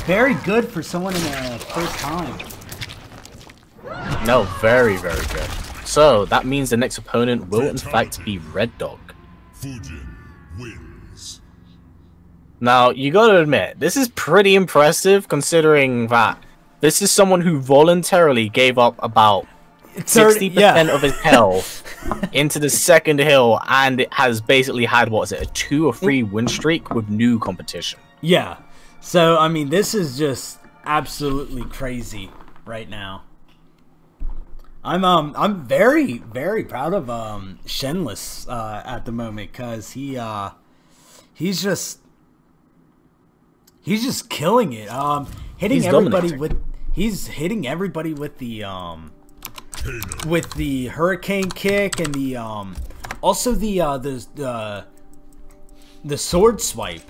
very good for someone in their first time. No, very, very good. So, that means the next opponent will in fact be Red Dog. Fujin wins. Now, you gotta admit, this is pretty impressive considering that this is someone who voluntarily gave up about 60% of his health into the second hill, and it has basically had, what is it, a 2 or 3 win streak with new competition. Yeah. So, I mean, this is just absolutely crazy right now. I'm very, very proud of Shenless at the moment, because he's just killing it. Hitting everybody he's hitting everybody with the hurricane kick and the also the sword swipe.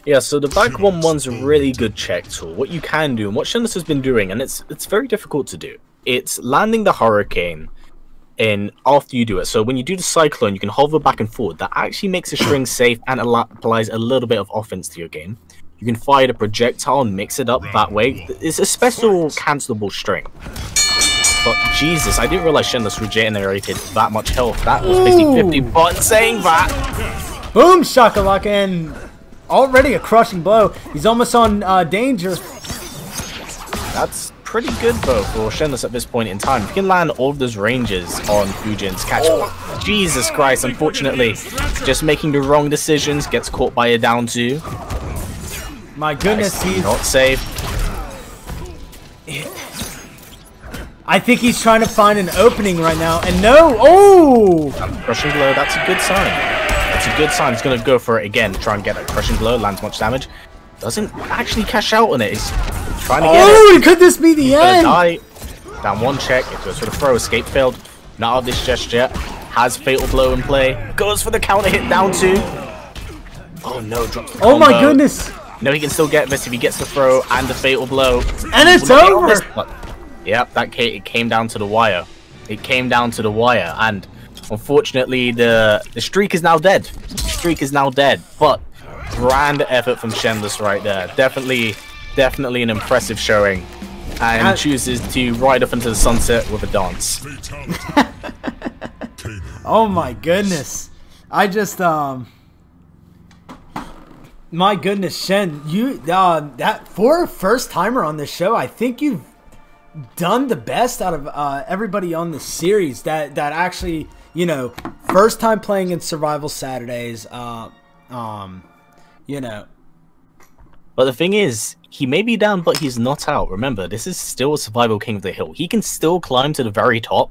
Yeah, so the back 1-1's a really good check tool. What you can do, and what Shenless has been doing, and it's very difficult to do, it's landing the hurricane in after you do it. So when you do the cyclone, you can hover back and forward. That actually makes the string safe and applies a little bit of offense to your game. You can fire the projectile and mix it up that way. It's a special cancelable string. But Jesus, I didn't realize Shenless regenerated that much health. That was basically 50, but saying that... Boom, shakalaka, and already a crushing blow. He's almost on danger. That's pretty good though for Shenless at this point in time. You can land all of those ranges on Fujin's catch. Jesus Christ, unfortunately, just making the wrong decisions, gets caught by a down 2. My goodness, Nice. he's Not safe. I think he's trying to find an opening right now, and no! Oh! Crushing blow, that's a good sign. That's a good sign. He's going to go for it again, try and get a crushing blow, lands much damage. Doesn't actually cash out on it. He's trying to get it. Oh, could this be the end? Die. Down 1 check, it goes for the throw, escape failed. Not out of this just yet. Has Fatal Blow in play. Goes for the counter hit, down 2. Oh no, drops the Oh my combo. goodness! No, he can still get this if he gets the throw and the Fatal Blow. And it's over! Yep, it came down to the wire. It came down to the wire, and unfortunately, the streak is now dead. The streak is now dead, but grand effort from Shenless right there. Definitely an impressive showing, and chooses to ride up into the sunset with a dance. Oh my goodness! I just my goodness, Shen, you that for a first timer on this show, I think you've done the best out of everybody on the series that actually, you know, first time playing in Survival Saturdays, you know. But the thing is, he may be down, but he's not out. Remember, this is still a Survival King of the Hill. He can still climb to the very top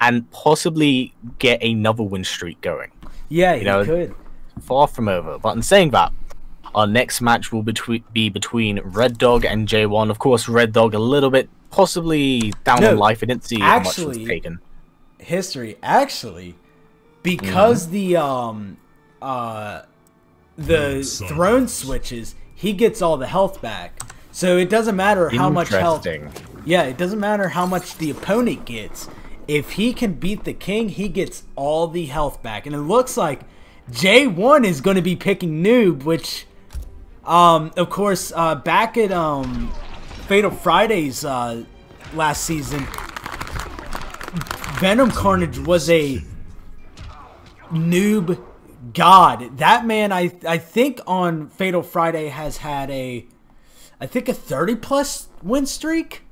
and possibly get another win streak going. Yeah, he could. Far from over. But in saying that, our next match will be between Red Dog and J1. Of course, Red Dog a little bit possibly down on life. I didn't see how much was taken. History, actually, because the throne switches, he gets all the health back. So it doesn't matter how much health. Yeah, it doesn't matter how much the opponent gets. if he can beat the king, he gets all the health back. And it looks like J1 is going to be picking Noob, which, of course, back at Fatal Fridays last season, Venom Carnage was a Noob god. That man, I think on Fatal Friday has had a 30+ win streak,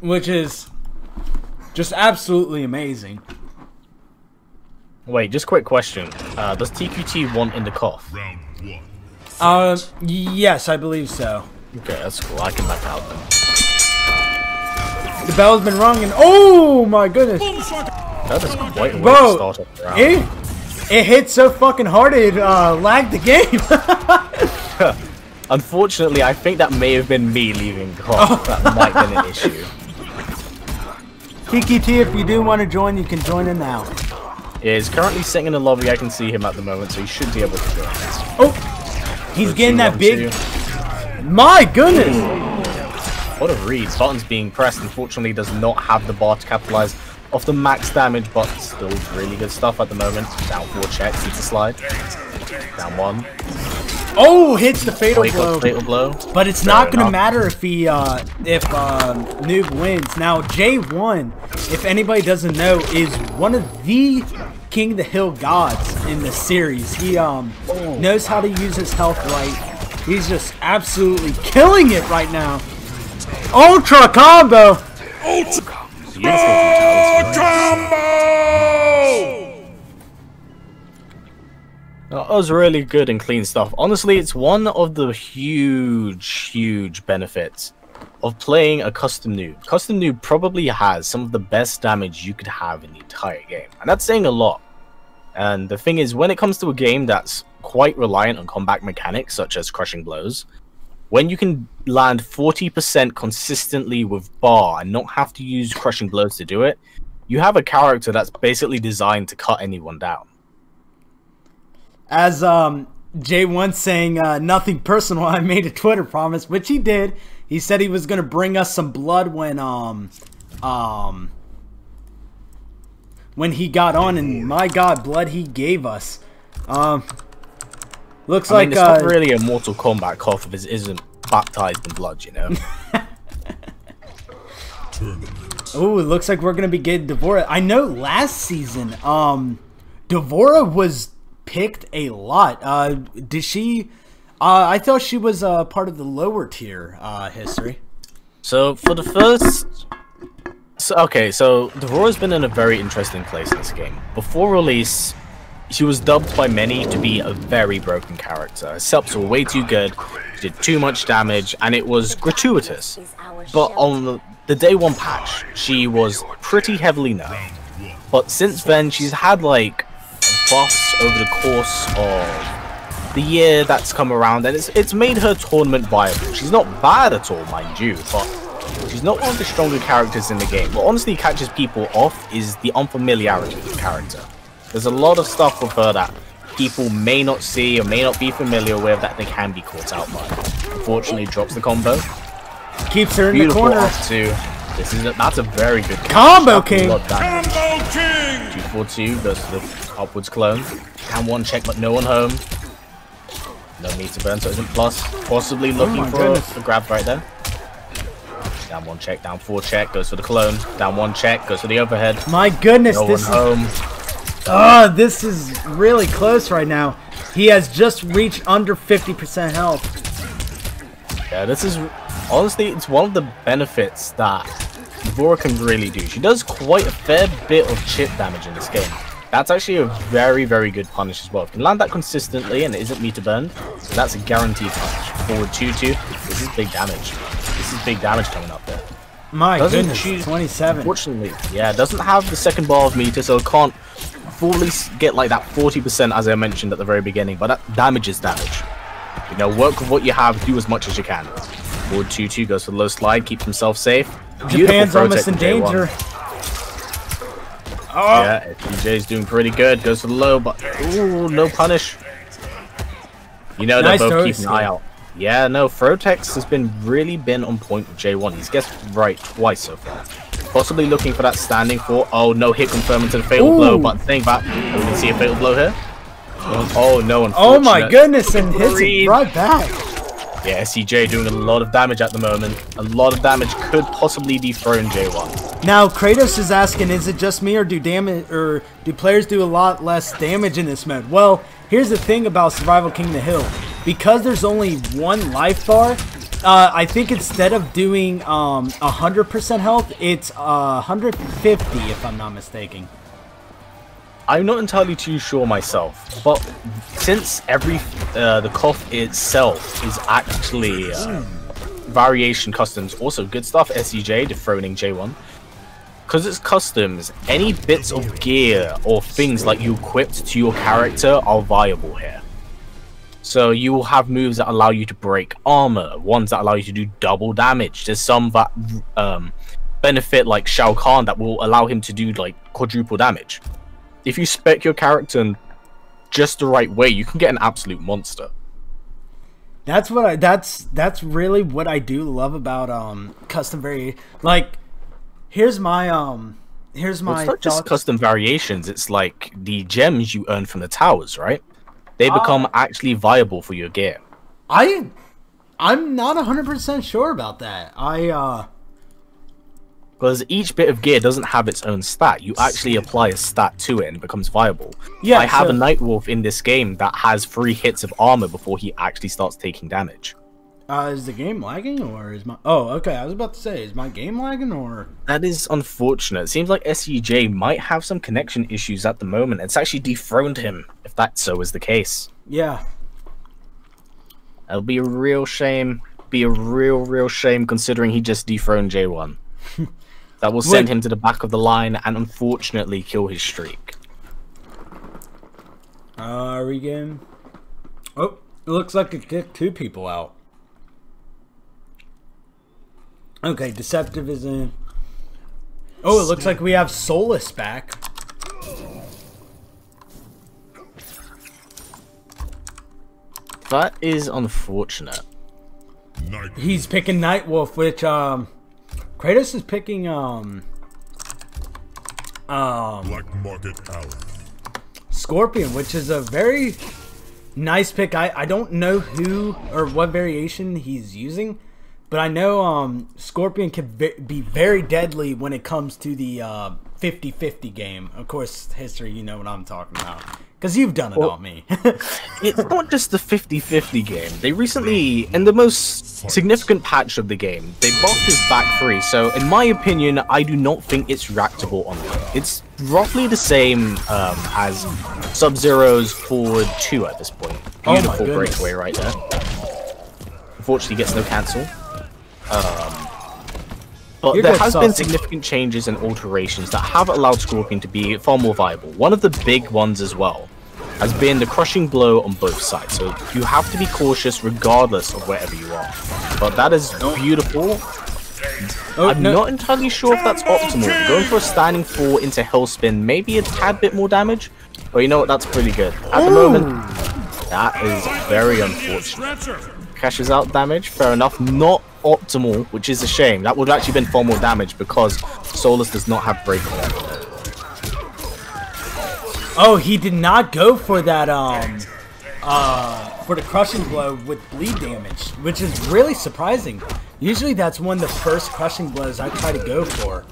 which is just absolutely amazing. Wait, just quick question. Does TQT want in the cough? Round 1. Yes, I believe so. Okay, that's cool. I can back out then. The bell's been rung and oh my goodness. That is quite a way Bro, to start off the round. it hit so fucking hard it lagged the game. Unfortunately, I think that may have been me leaving the cough. That might have been an issue. TQT, if you do want to join, you can join in now. Is currently sitting in the lobby. I can see him at the moment, so he should be able to join us. Oh, he's getting that big. My goodness. What a read. Button's being pressed. Unfortunately, does not have the bar to capitalize off the max damage, but still really good stuff at the moment. Down 4 checks, needs to slide. Down 1. Oh, hits the fatal blow. Fatal blow. But it's not going to matter if he, Noob wins. Now, J1, if anybody doesn't know, is one of the King of the Hill gods in the series. He knows how to use his health right. He's just absolutely killing it right now. Ultra combo! That was really good and clean stuff. Honestly, it's one of the huge benefits of playing a custom noob. Custom noob probably has some of the best damage you could have in the entire game. And that's saying a lot. And the thing is, when it comes to a game that's quite reliant on combat mechanics, such as crushing blows, when you can land 40% consistently with bar and not have to use crushing blows to do it, you have a character that's basically designed to cut anyone down. As J1 saying nothing personal, I made a Twitter promise, which he did. He said he was gonna bring us some blood when he got on, and my god, blood he gave us. Looks like it's not really a Mortal Kombat cough if it isn't baptized in blood, you know. Oh, it looks like we're gonna be getting D'Vorah. I know last season, D'Vorah was picked a lot. Did she? I thought she was part of the lower tier history. So for the first, so D'Vorah's been in a very interesting place in this game. Before release, she was dubbed by many to be a very broken character. Her subs were way too good, she did too much damage, and it was gratuitous. But on the day 1 patch, she was pretty heavily nerfed. But since then, she's had like buffs over the course of the year that's come around, and it's made her tournament viable. She's not bad at all, mind you, but she's not one of the stronger characters in the game. What honestly catches people off is the unfamiliarity with the character. There's a lot of stuff with her that people may not see or may not be familiar with that they can be caught out by. Unfortunately, drops the combo. Keeps her in Beautiful the corner. Off two. That's a very good combo king. Combo king. 242 goes to the upwards clone. Down 1 check, but no one home. No meter burn, so it isn't plus. Possibly looking for a grab right there. Down 1 check, down 4 check, goes for the clone. Down 1 check, goes for the overhead. My goodness, No this one is home. this is really close right now. He has just reached under 50% health. Yeah, this is honestly, it's one of the benefits that D'Vorah can really do. She does quite a fair bit of chip damage in this game. That's actually a very good punish as well. If you can land that consistently and it isn't meter burned, so that's a guaranteed punish. Forward 2-2. This is big damage. This is big damage coming up there. My goodness, 27. Unfortunately, yeah, doesn't have the second bar of meter, so it can't fully get like that 40% as I mentioned at the very beginning, but that damage is damage. You know, work with what you have, do as much as you can. Forward 2-2 goes for the low slide, keeps himself safe. Japan's almost in danger. Oh. Yeah, DJ's doing pretty good. Goes for the low, but ooh, no punish. You know, they're both keeping an eye out. Yeah, no, Frotex has really been on point with J1. He's guessed right twice so far. Possibly looking for that standing for. Oh no, hit confirming to the fatal blow, but think back. We can see a fatal blow here. Oh no, unfortunate. Oh my goodness, and hits it right back. Yeah, SCJ doing a lot of damage at the moment. A lot of damage could possibly dethrone J1. Now Kratos is asking, is it just me or do players do a lot less damage in this mode? Well, here's the thing about Survival King of the Hill. Because there's only one life bar, I think instead of doing 100% health, it's 150 if I'm not mistaken. I'm not entirely too sure myself, but since the KOF itself is actually variation customs, also good stuff, SCJ dethroning J1. Because it's customs, any bits of gear or things like you equipped to your character are viable here. So you will have moves that allow you to break armor, ones that allow you to do double damage. There's some that benefit like Shao Kahn that will allow him to do like quadruple damage. If you spec your character in just the right way, you can get an absolute monster. That's what that's really what I do love about custom variation. Like, here's my it's not just custom variations. It's like the gems you earn from the towers, right? They become actually viable for your gear. I'm not 100% sure about that. Because each bit of gear doesn't have its own stat. You actually apply a stat to it and it becomes viable. Yeah, I have a Nightwolf in this game that has 3 hits of armor before he actually starts taking damage. Is the game lagging or is my... Oh, okay, I was about to say, is my game lagging or... That is unfortunate. It seems like SCJ might have some connection issues at the moment. It's actually dethroned him, if that so is the case. Yeah. That'll be a real shame. Be a real shame considering he just dethroned J1. That will send him to the back of the line and unfortunately kill his streak. Are we getting... Oh, it looks like it kicked 2 people out. Okay, Deceptive is in. Oh, it looks like we have Solus back. That is unfortunate. He's picking Nightwolf, which Kratos is picking Black Market Alley. Scorpion, which is a very nice pick. I don't know who or what variation he's using, but I know Scorpion can be very deadly when it comes to the 50-50 game. Of course, history, you know what I'm talking about. Because you've done it on me. It's not just the 50-50 game. They recently, in the most significant patch of the game, they buffed his back 3. So, in my opinion, I do not think it's reactable on him. It's roughly the same as Sub-Zero's forward 2 at this point. Beautiful breakaway right there. Unfortunately, gets no cancel. But there has been significant changes and alterations that have allowed Scorpion to be far more viable. One of the big ones as well has been the crushing blow on both sides. So you have to be cautious regardless of wherever you are. But that is beautiful. I'm not entirely sure if that's optimal. Going for a standing 4 into Hellspin, maybe a tad bit more damage. But you know what, that's pretty good. At the moment, that is very unfortunate. Cashes out damage, fair enough. Not optimal, which is a shame. That would have actually been far more damage because Solus does not have breakaway. Oh, he did not go for that for the crushing blow with bleed damage, which is really surprising. Usually that's one of the first crushing blows I try to go for.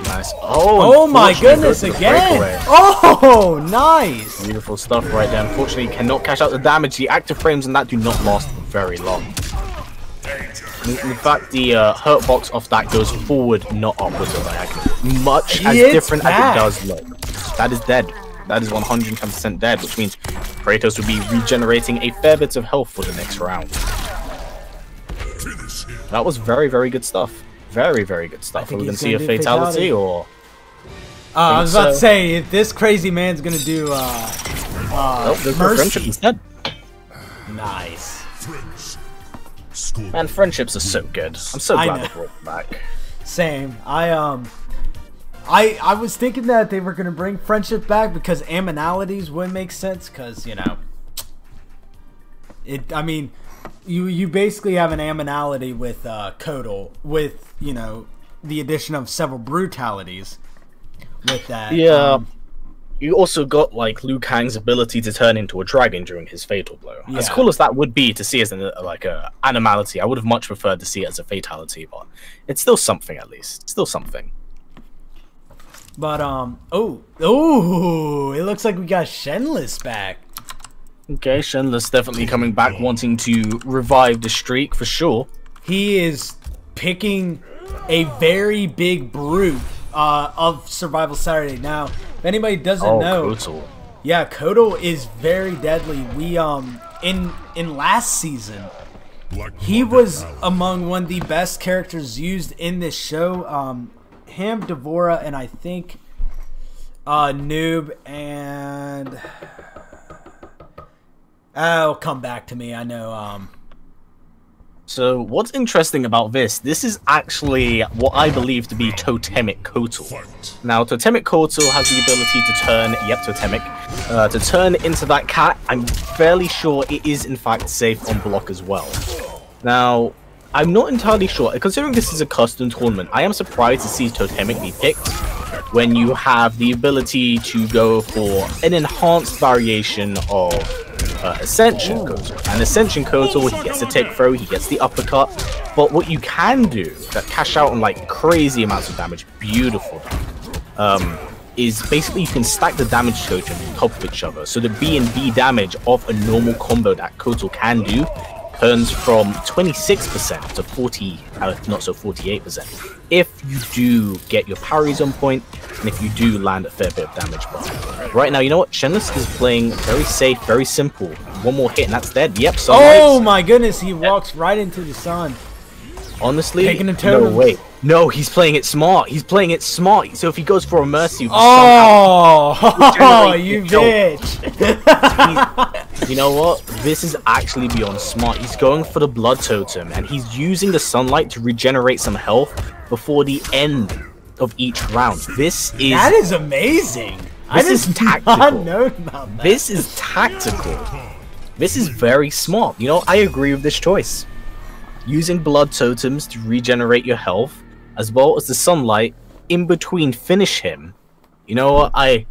Nice. Oh my goodness, again! Oh, nice! Beautiful stuff right there. Unfortunately, he cannot cash out the damage. The active frames on that do not last very long. In fact, the hurt box off that goes forward, not upwards or diagonal. Much as different as it does look. That is dead. That is 110% dead, which means Kratos will be regenerating a fair bit of health for the next round. That was very good stuff. Very good stuff. Are we going to see a fatality or... I was about to say, if this crazy man's going to do Friendship instead. Nice. Man, friendships are so good. I'm so glad they brought them back. Same. I was thinking that they were going to bring friendship back because aminalities would make sense because, you know, I mean, you basically have an aminality with Kotal with, you know, the addition of several brutalities with that. Yeah. You also got like Liu Kang's ability to turn into a dragon during his fatal blow. Yeah. As cool as that would be to see as like a animality, I would have much preferred to see it as a fatality, but it's still something at least. It's still something. But it looks like we got Shenless back. Okay, Shenless definitely coming back, wanting to revive the streak for sure. He is picking a very big brute of Survival Saturday. Now, if anybody doesn't know, Kotal. Yeah, Kotal is very deadly. We in last season, he was among one of the best characters used in this show. Him, Devora, and I think Noob and it'll come back to me. I know. So what's interesting about this is actually what I believe to be Totemic Kotal. Now, Totemic Kotal has the ability to turn, to turn into that cat. I'm fairly sure it is in fact safe on block as well. Now, I'm not entirely sure, considering this is a custom tournament, I am surprised to see Totemic be picked when you have the ability to go for an enhanced variation of Ascension Kotal. And Ascension Kotal, he gets the tech throw, he gets the uppercut, but what you can do that cash out on like crazy amounts of damage, beautiful, is basically you can stack the damage tokens on top of each other, so the B and B damage of a normal combo that Kotal can do turns from 26% to 48% if you do get your parries on point and if you do land a fair bit of damage. But right now, you know what? Shenless is playing very safe, very simple. One more hit and that's dead. Yep. So oh my goodness, he walks right into the sun. Honestly, taking a no way. No, he's playing it smart. He's playing it smart. So if he goes for a mercy, you bitch. You know what? This is actually beyond smart. He's going for the blood totem and he's using the sunlight to regenerate some health before the end of each round. That is amazing. This is tactical. Not know about that. This is tactical. This is very smart. You know, I agree with this choice. Using blood totems to regenerate your health, as well as the sunlight in between finish him. You know what? I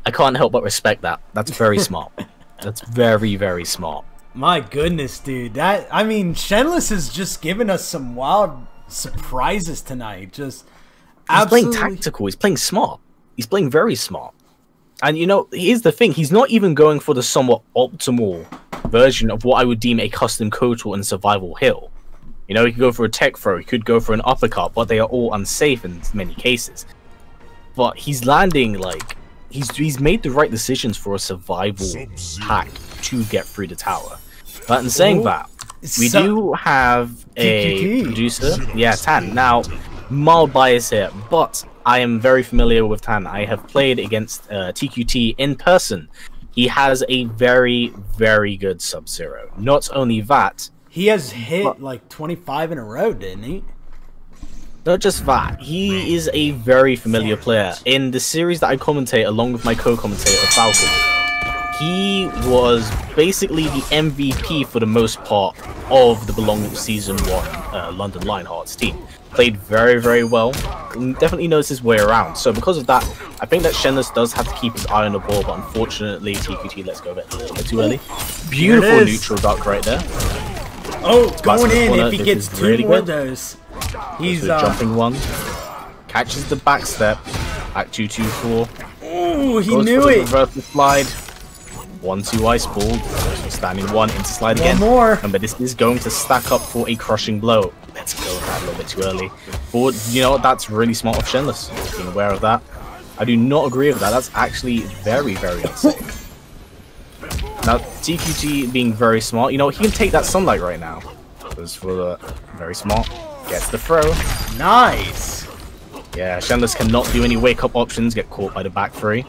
can't help but respect that. That's very smart. That's very, very smart. My goodness, dude. I mean, Shenless has just given us some wild surprises tonight. Just he's playing tactical. He's playing smart. He's playing very smart. And you know, here's the thing. He's not even going for the somewhat optimal version of what I would deem a custom Kotal and survival hill. You know, he could go for a tech throw, he could go for an uppercut, but they are all unsafe in many cases. But he's landing, like, he's made the right decisions for a survival pack to get through the tower. But in saying that, we do have a producer, yeah, Tan. Now, mild bias here, but I am very familiar with Tan. I have played against TQT in person. He has a very, very good Sub-Zero. Not only that, he has hit like 25 in a row, didn't he? Not just that, he is a very familiar player. In the series that I commentate along with my co-commentator Falcon, he was basically the MVP for the most part of the Belong Season 1 London Lionhearts team. Played very, very well. Definitely knows his way around. So because of that, I think that Shenless does have to keep his eye on the ball, but unfortunately TQT lets go of it a little bit too early. Beautiful neutral duck right there. Oh, going in if he gets two more of those. He's jumping one. Catches the back step at 2-2-4. Ooh, he knew it. Reverse the slide. 1-2 ice ball. Standing one into slide again. One more. Remember, this is going to stack up for a crushing blow. Let's go with that a little bit too early. But you know, that's really smart of Shenless. Being aware of that. I do not agree with that. That's actually very, very unsafe. Now, TQT being very smart, you know, he can take that sunlight right now. Goes for the very smart. Gets the throw. Nice. Yeah, Shenless cannot do any wake-up options. Get caught by the back three.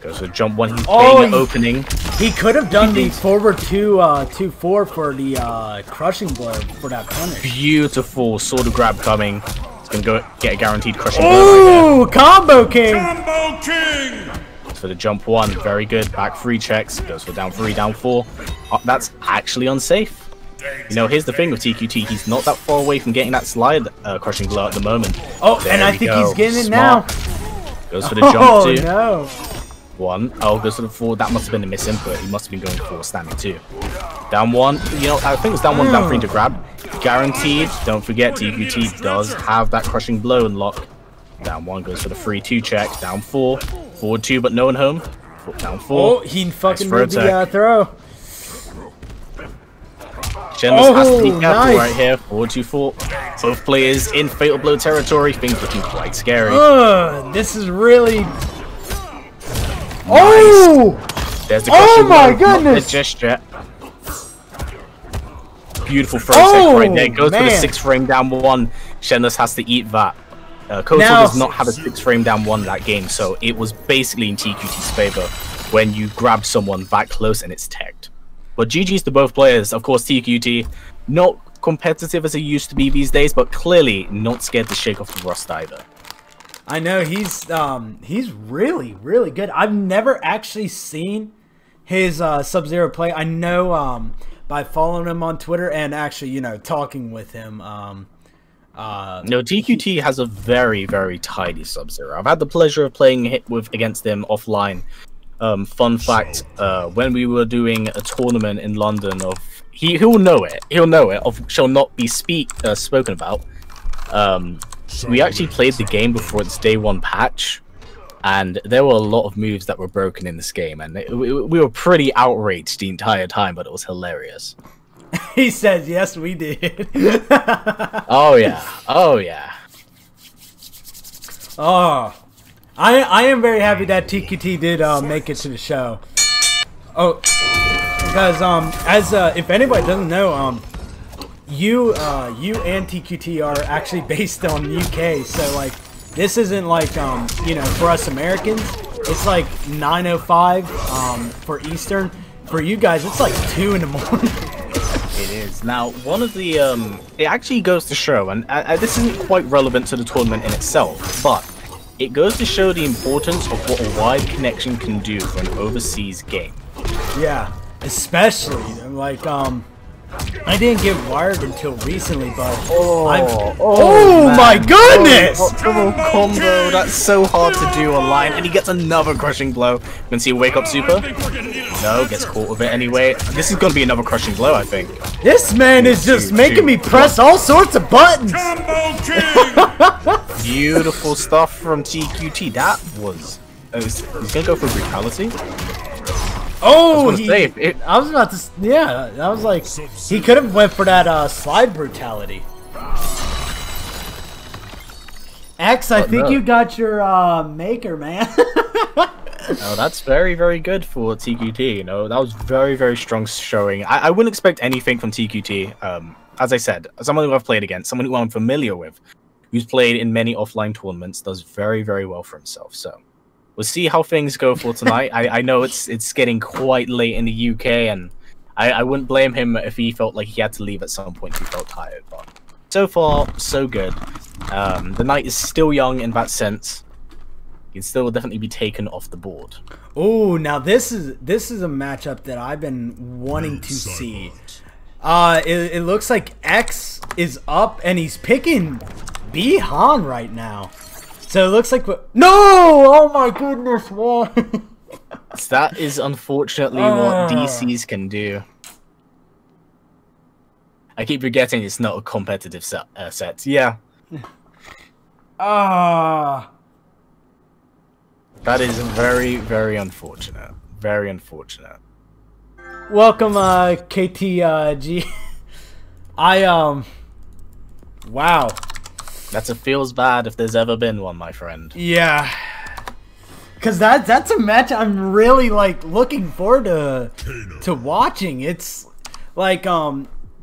Goes for jump one. He's playing the opening. He could have done the forward 2-4 for the crushing blow for that punish. Beautiful. Saw the grab coming. He's going to go get a guaranteed crushing blow. Ooh, combo king. Combo king. For the jump one, very good. Back three checks. Goes for down 3, down 4. That's actually unsafe. you know, here's the thing with TQT. He's not that far away from getting that slide crushing blow at the moment. Oh, there and I think he's getting it now. Goes for the jump too. No. One. Oh, goes for the forward. That must have been a misinput. He must have been going for standing two. Down one. You know, I think it's down one, down three to grab. Guaranteed. Don't forget, TQT does have that crushing blow unlock. Down one goes for the 3-2 check. Down four. Forward two, but no one home. Down four. Oh, he fucking made the throw. Shenless has to be careful right here. 4-2-4. Both players in fatal blow territory. Things looking quite scary. This is really. Nice. Oh! There's the my goodness! The gesture. Beautiful throw tech right there. Goes for the 6 frame down one. Shenless has to eat that. Kotal does not have a 6 frame down one that game, so it was basically in TQT's favor when you grab someone that close and it's tagged. But GG's to both players. Of course, TQT not competitive as he used to be these days, but clearly not scared to shake off the rust either. I know he's really, really good. I've never actually seen his Sub-Zero play. I know by following him on Twitter and actually, you know, talking with him. No, TQT has a very, very tidy Sub-Zero. I've had the pleasure of playing against him offline. Fun fact: when we were doing a tournament in London, he'll know it. He'll know it. Shall not be spoken about. We actually played the game before its day one patch, and there were a lot of moves that were broken in this game, and we were pretty outraged the entire time, but it was hilarious. He says, yes, we did. Oh, yeah. Oh, yeah. Oh, I am very happy that TQT did make it to the show. Oh, because, if anybody doesn't know, you and TQT are actually based on UK, so like this isn't like you know, for us Americans it's like 9:05 for Eastern. For you guys it's like 2 in the morning. It is. Now one of the it actually goes to show, and this isn't quite relevant to the tournament in itself, but it goes to show the importance of what a wide connection can do for an overseas game. Yeah, especially like I didn't get wired until recently, but oh my goodness! Double combo, that's so hard to do online, and he gets another crushing blow. You can see a wake up super. No, gets caught with it anyway. This is gonna be another crushing blow, I think. This man is just making me press all sorts of buttons. Beautiful stuff from TQT. That was. He's gonna go for brutality. Oh, I was about to. Yeah, I was like, he could have went for that slide brutality. X, I think you got your maker, man. Oh, that's very, very good for TQT. You know, that was very, very strong showing. I wouldn't expect anything from TQT. As I said, someone who I've played against, someone who I'm familiar with, who's played in many offline tournaments, does very, very well for himself. So. We'll see how things go for tonight. I know it's getting quite late in the UK, and I wouldn't blame him if he felt like he had to leave at some point. He felt tired, but so far so good. The night is still young in that sense. He can still definitely be taken off the board. Oh, now this is a matchup that I've been wanting to see. It looks like X is up and he's picking Bi-Han right now. So it looks like no! Oh my goodness! What? That is unfortunately what DCs can do. I keep forgetting it's not a competitive set. Yeah. That is very, very unfortunate. Very unfortunate. Welcome, KTG. Wow. That's a feels bad if there's ever been one, my friend. Yeah. Cause that's a match I'm really like looking forward to watching. It's like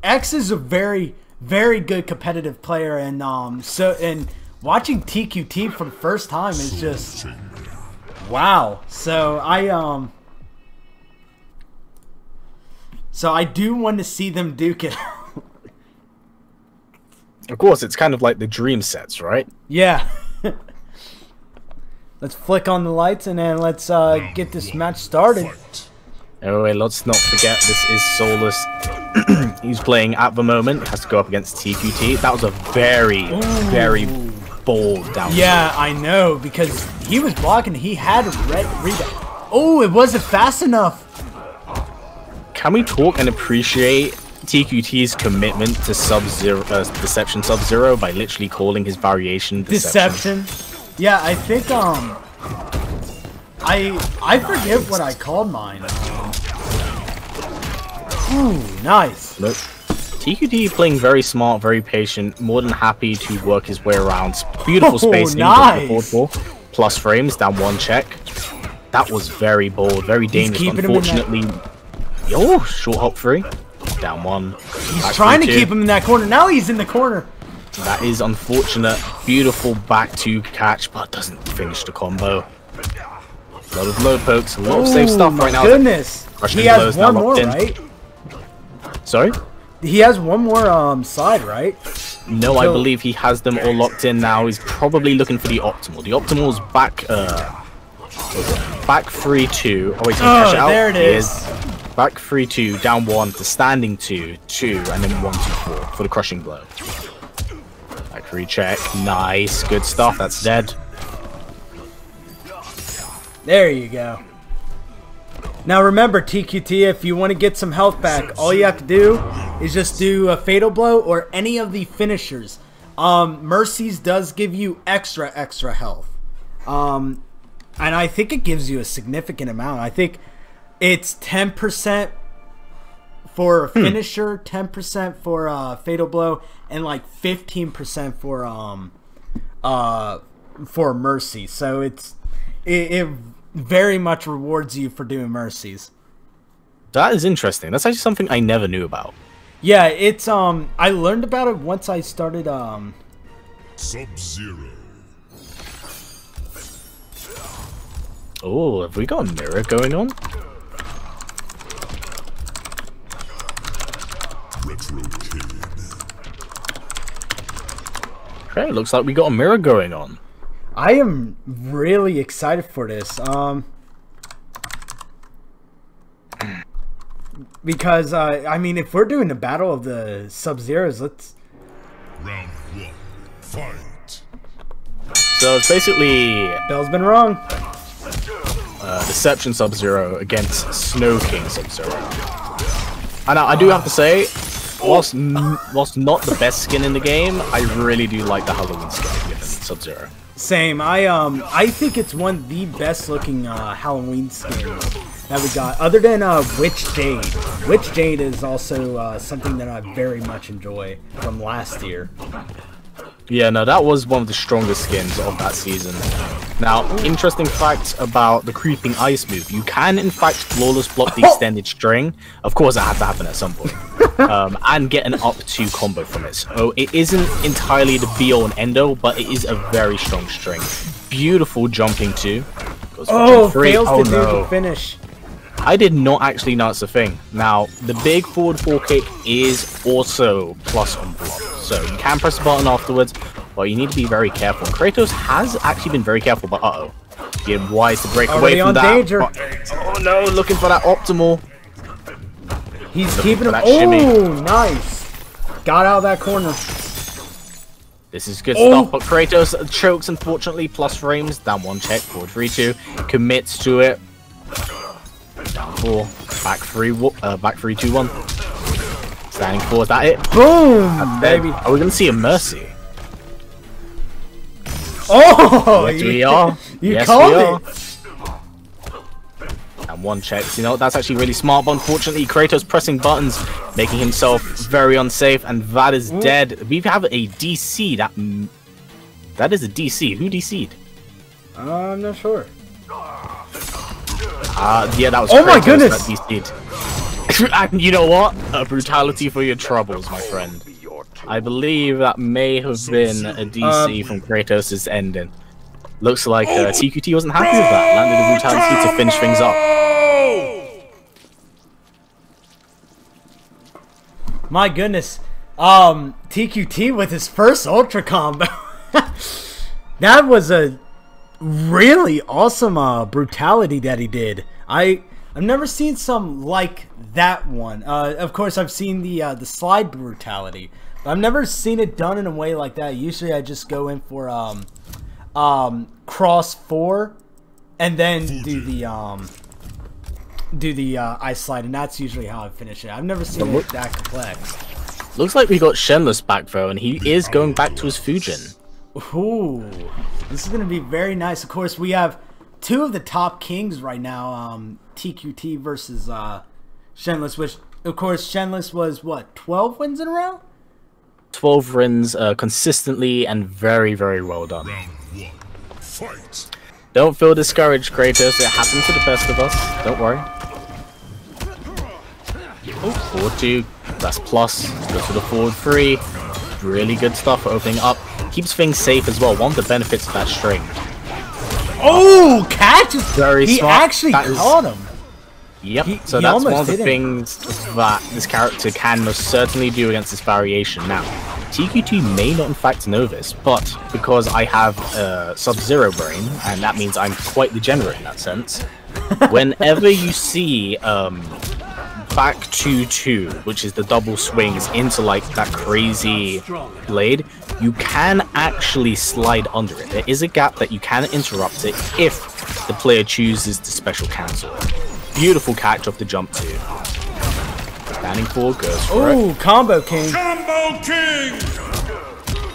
X is a very, very good competitive player, and watching TQT for the first time is just wow. So I do want to see them duke it. Of course, it's kind of like the dream sets, right? Yeah. Let's flick on the lights and then let's get this match started. Oh, wait, let's not forget this is Solus he's playing at the moment. Has to go up against TQT. That was a very, very bold down. Yeah, I know, because he was blocking. He had a red rebound. Oh, it wasn't fast enough. Can we talk and appreciate TQT's commitment to Deception Sub-Zero by literally calling his variation Deception? Yeah, I think I forget what I called mine. Ooh, nice. Look, TQT playing very smart, very patient, more than happy to work his way around. Beautiful spacing. Nice. Plus frames, down one check. That was very bold, very dangerous. Unfortunately, short hop free. Down one. He's trying to keep him in that corner. Now he's in the corner. That is unfortunate. Beautiful back two catch, but doesn't finish the combo. A lot of low pokes, a lot of safe stuff right now. Goodness. He has one more, right? Sorry? He has one more side, right? No, I believe he has them all locked in now. He's probably looking for the optimal. The optimal's back back 3-2. Oh wait, cash out. There it is. Back 3-2, down one to standing 2-2, and then 1-2-4 for the crushing blow. Back 3 check. Nice, good stuff. That's dead. There you go. Now remember, TQT, if you want to get some health back, all you have to do is just do a Fatal Blow or any of the finishers. Mercies does give you extra health. And I think it gives you a significant amount. I think it's 10% for a finisher, 10% for a Fatal Blow, and like 15% for Mercy. So it very much rewards you for doing Mercies. That is interesting. That's actually something I never knew about. Yeah, it's I learned about it once I started Sub-Zero. Oh, have we got a mirror going on? Retro Kid. Okay, looks like we got a mirror going on. I am really excited for this. Because I mean, if we're doing the battle of the Sub-Zeros, let's. Round 1. Fight. So it's basically Bell's been wrong. Deception Sub-Zero against Snow King Sub-Zero. And I do have to say, whilst not the best skin in the game, I really do like the Halloween skin given Sub-Zero. Same. I think it's one of the best looking Halloween skins that we got, other than Witch Jade. Witch Jade is also something that I very much enjoy from last year. Yeah, no, that was one of the strongest skins of that season. Now, interesting fact about the Creeping Ice move. You can, in fact, flawless block the extended string. Of course, it had to happen at some point. And get an up 2 combo from it. So it isn't entirely the be-all and end-all, but it is a very strong string. Beautiful jumping too. Fails to do the finish. I did not actually know it's a thing. Now, the big forward 4 kick is also plus on block. So you can press the button afterwards, but you need to be very careful. Kratos has actually been very careful, but being wise to break away from that. Danger. Oh no, looking for that optimal. He's keeping him. Oh, nice. Got out of that corner. This is good stuff, but Kratos chokes, unfortunately. Plus frames, down 1 check, forward 3-2, commits to it. Down 4, back 3-2-1. Standing 4, is that it? Boom, baby. Are we gonna see a Mercy? Oh, yes, we are. You called it. And 1 checks. You know, that's actually really smart, but unfortunately, Kratos pressing buttons, making himself very unsafe, and that is dead. We have a DC. That is a DC. Who DC'd? I'm not sure. Yeah, that was Oh Kratos my goodness! That DC'd. And you know what? A brutality for your troubles, my friend. I believe that may have been a DC from Kratos' ending. Looks like TQT wasn't happy with that. Landed a brutality to finish things up. My goodness. TQT with his first Ultra combo. That was a really awesome brutality that he did. I I've never seen some like that one. Of course, I've seen the slide brutality, but I've never seen it done in a way like that. Usually, I just go in for cross 4, and then do the ice slide, and that's usually how I finish it. I've never seen it that complex. Looks like we got Shenless back though, and he is going back to his Fujin. Ooh, this is gonna be very nice. Of course, we have 2 of the top kings right now. TQT versus Shenless, which of course Shenless was what, 12 wins in a row? 12 wins consistently and very, very well done. Round 1. Fight. Don't feel discouraged, Kratos. It happens to the best of us. Don't worry. Forward 2. That's plus. Go for the forward 3. Really good stuff for opening up. Keeps things safe as well. One of the benefits of that string. Oh, catch! Very he smart. actually caught him. Yep, he so that's one of the almost hit him. things that this character can most certainly do against this variation. Now, TQT may not in fact know this, but because I have a Sub-Zero brain, and that means I'm quite degenerate in that sense, whenever you see back 2-2, which is the double swings into like that crazy blade, you can actually slide under it. There is a gap that you can interrupt it if the player chooses to special cancel it. Beautiful catch off the jump 2. Standing forward goes for it. Ooh, combo king. Combo King!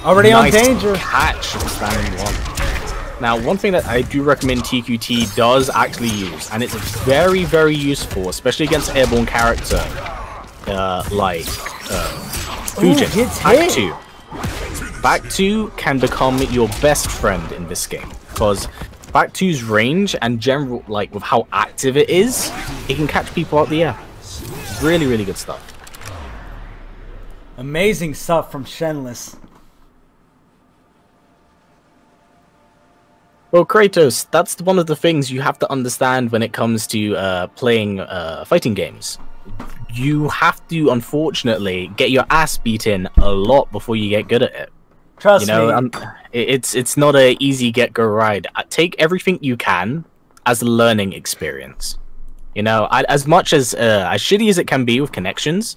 Already Nice on danger. catch of the standing 1. Now, one thing that I do recommend TQT does actually use, and it's very, very useful, especially against airborne character like Fujin. gets Back hit. 2. Back 2 can become your best friend in this game, because Back 2's range and general, like with how active it is, it can catch people out the air. Really, really good stuff. Amazing stuff from Shenless. Well, Kratos, that's one of the things you have to understand when it comes to playing fighting games. You have to, unfortunately, get your ass beaten a lot before you get good at it. Trust You know, me. it's not a easy get-go ride. Take everything you can as a learning experience. You know, as much as shitty as it can be with connections,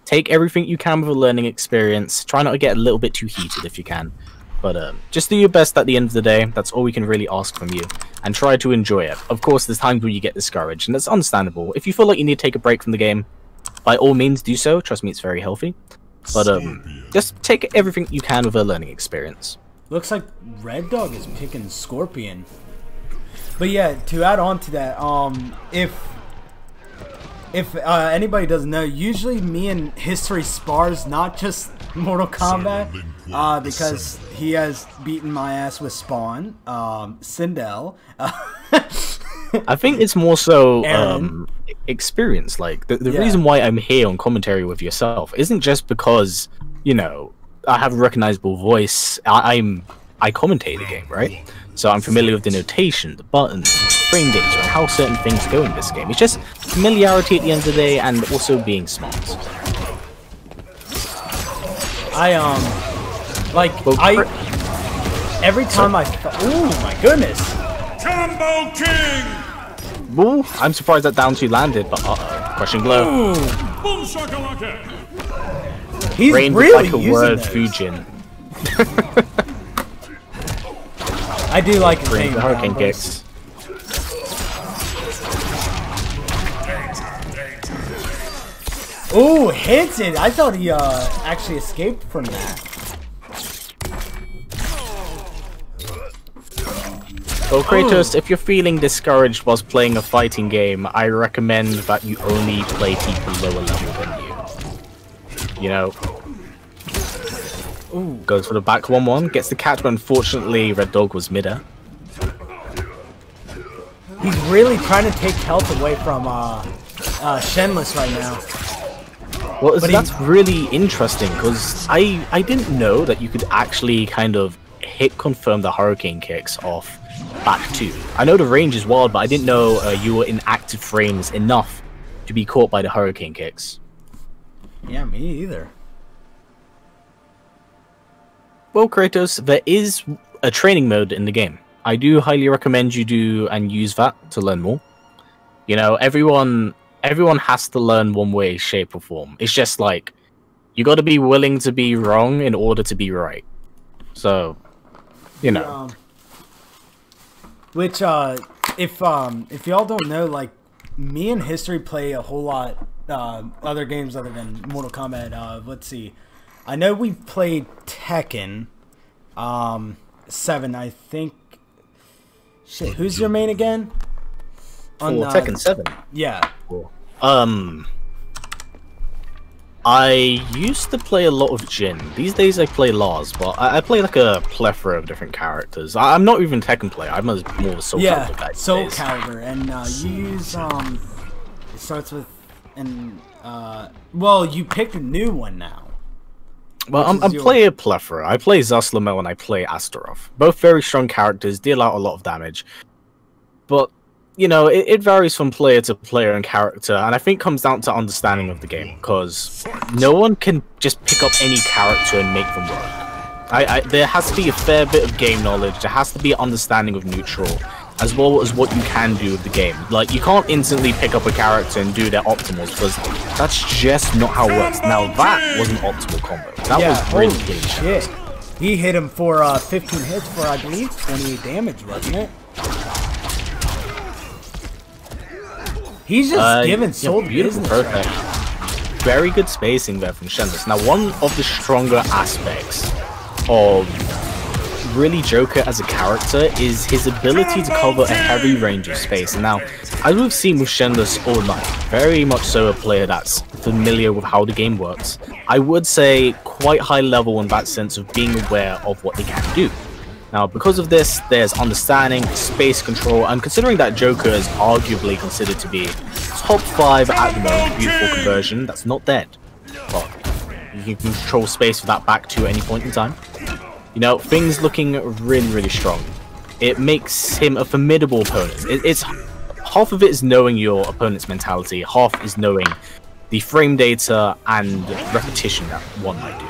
take everything you can with a learning experience. Try not to get a little bit too heated if you can. But just do your best at the end of the day. That's all we can really ask from you. And try to enjoy it. Of course, there's times where you get discouraged, and that's understandable. If you feel like you need to take a break from the game, by all means do so. Trust me, it's very healthy. But just take everything you can with a learning experience. Looks like Red Dog is picking Scorpion. But yeah, to add on to that, if anybody doesn't know, usually me and History spars, not just Mortal Kombat, because he has beaten my ass with Spawn, Sindel. I think it's more so Aaron. experience. Like the Yeah. reason why I'm here on commentary with yourself isn't just because, you know, I have a recognizable voice. I commentate the game, right? So I'm familiar with the notation, the buttons, frame data, and how certain things go in this game. It's just familiarity at the end of the day, and also being smart. Every time ooh, my goodness. Combo King! Ooh, I'm surprised that down 2 landed, but crushing blow. Ooh, Boom shakalaka! he's Rained really like a using word, those. Fujin. I do like his Rained name. the hurricane combos. kicks. Ooh, hits it. I thought he actually escaped from that. Well, Kratos, if you're feeling discouraged whilst playing a fighting game, I recommend that you only play people lower level than you. You know? Ooh. Goes for the back 1-1, gets the catch, but unfortunately Red Dog was mid-air. He's really trying to take health away from Shenless right now. Well, But that's really interesting, because I didn't know that you could actually kind of hit confirm the hurricane kicks off back 2. I know the range is wild, but I didn't know you were in active frames enough to be caught by the hurricane kicks. Yeah, me either. Well, Kratos, there is a training mode in the game. I do highly recommend you do and use that to learn more. You know, everyone has to learn one way, shape, or form. It's just like you got to be willing to be wrong in order to be right. So, you know. Which, if y'all don't know, like, me and History play a whole lot other games other than Mortal Kombat. Let's see. I know we've played Tekken 7, I think. Shit, who's your main again? Tekken 7. Yeah. Cool. I used to play a lot of Jin. These days I play Lars, but I play like a plethora of different characters. I'm not even Tekken player. I'm more of a Soul Calibur guy. Soul Calibur, and you use it starts with well, you picked a new one now. Well, I'm play a plethora. I play Zaslamel and I play Astaroth. Both very strong characters, deal out a lot of damage. But you know, it varies from player to player and character, and I think it comes down to understanding of the game, because no one can just pick up any character and make them work. There has to be a fair bit of game knowledge, there has to be an understanding of neutral, as well as what you can do with the game. Like, you can't instantly pick up a character and do their optimals, because that's just not how it works. Now, that was an optimal combo. That was really clean. Shit. He hit him for 15 hits for, I believe, 28 damage, wasn't it? He's just giving Soul business. Perfect. Very good spacing there from Shenless. Now, one of the stronger aspects of really Joker as a character is his ability to cover a heavy range of space. And now, as we've seen with Shenless all night, very much so a player that's familiar with how the game works. I would say quite high level in that sense of being aware of what they can do. Now, because of this, there's understanding, space control, and considering that Joker is arguably considered to be top 5 at the moment, beautiful conversion, that's not dead. But you can control space with that back 2 at any point in time. You know, things looking really, really strong. It makes him a formidable opponent. It's half of it is knowing your opponent's mentality, half is knowing the frame data and repetition that one might do.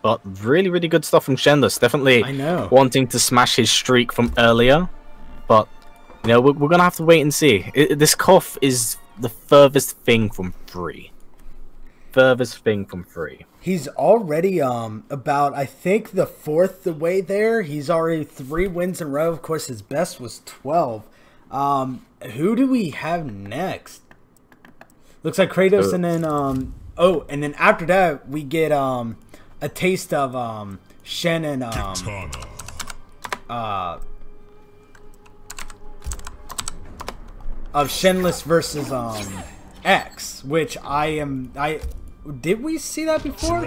But really, really good stuff from Shenless. Definitely wanting to smash his streak from earlier. But, you know, we're going to have to wait and see. This Koth is the furthest thing from free. Furthest thing from free. He's already about, I think, the 4th way there. He's already 3 wins in a row. Of course, his best was 12. Who do we have next? Looks like Kratos and then... and then after that, we get... a taste of Shen and of Shenless versus X, which did we see that before?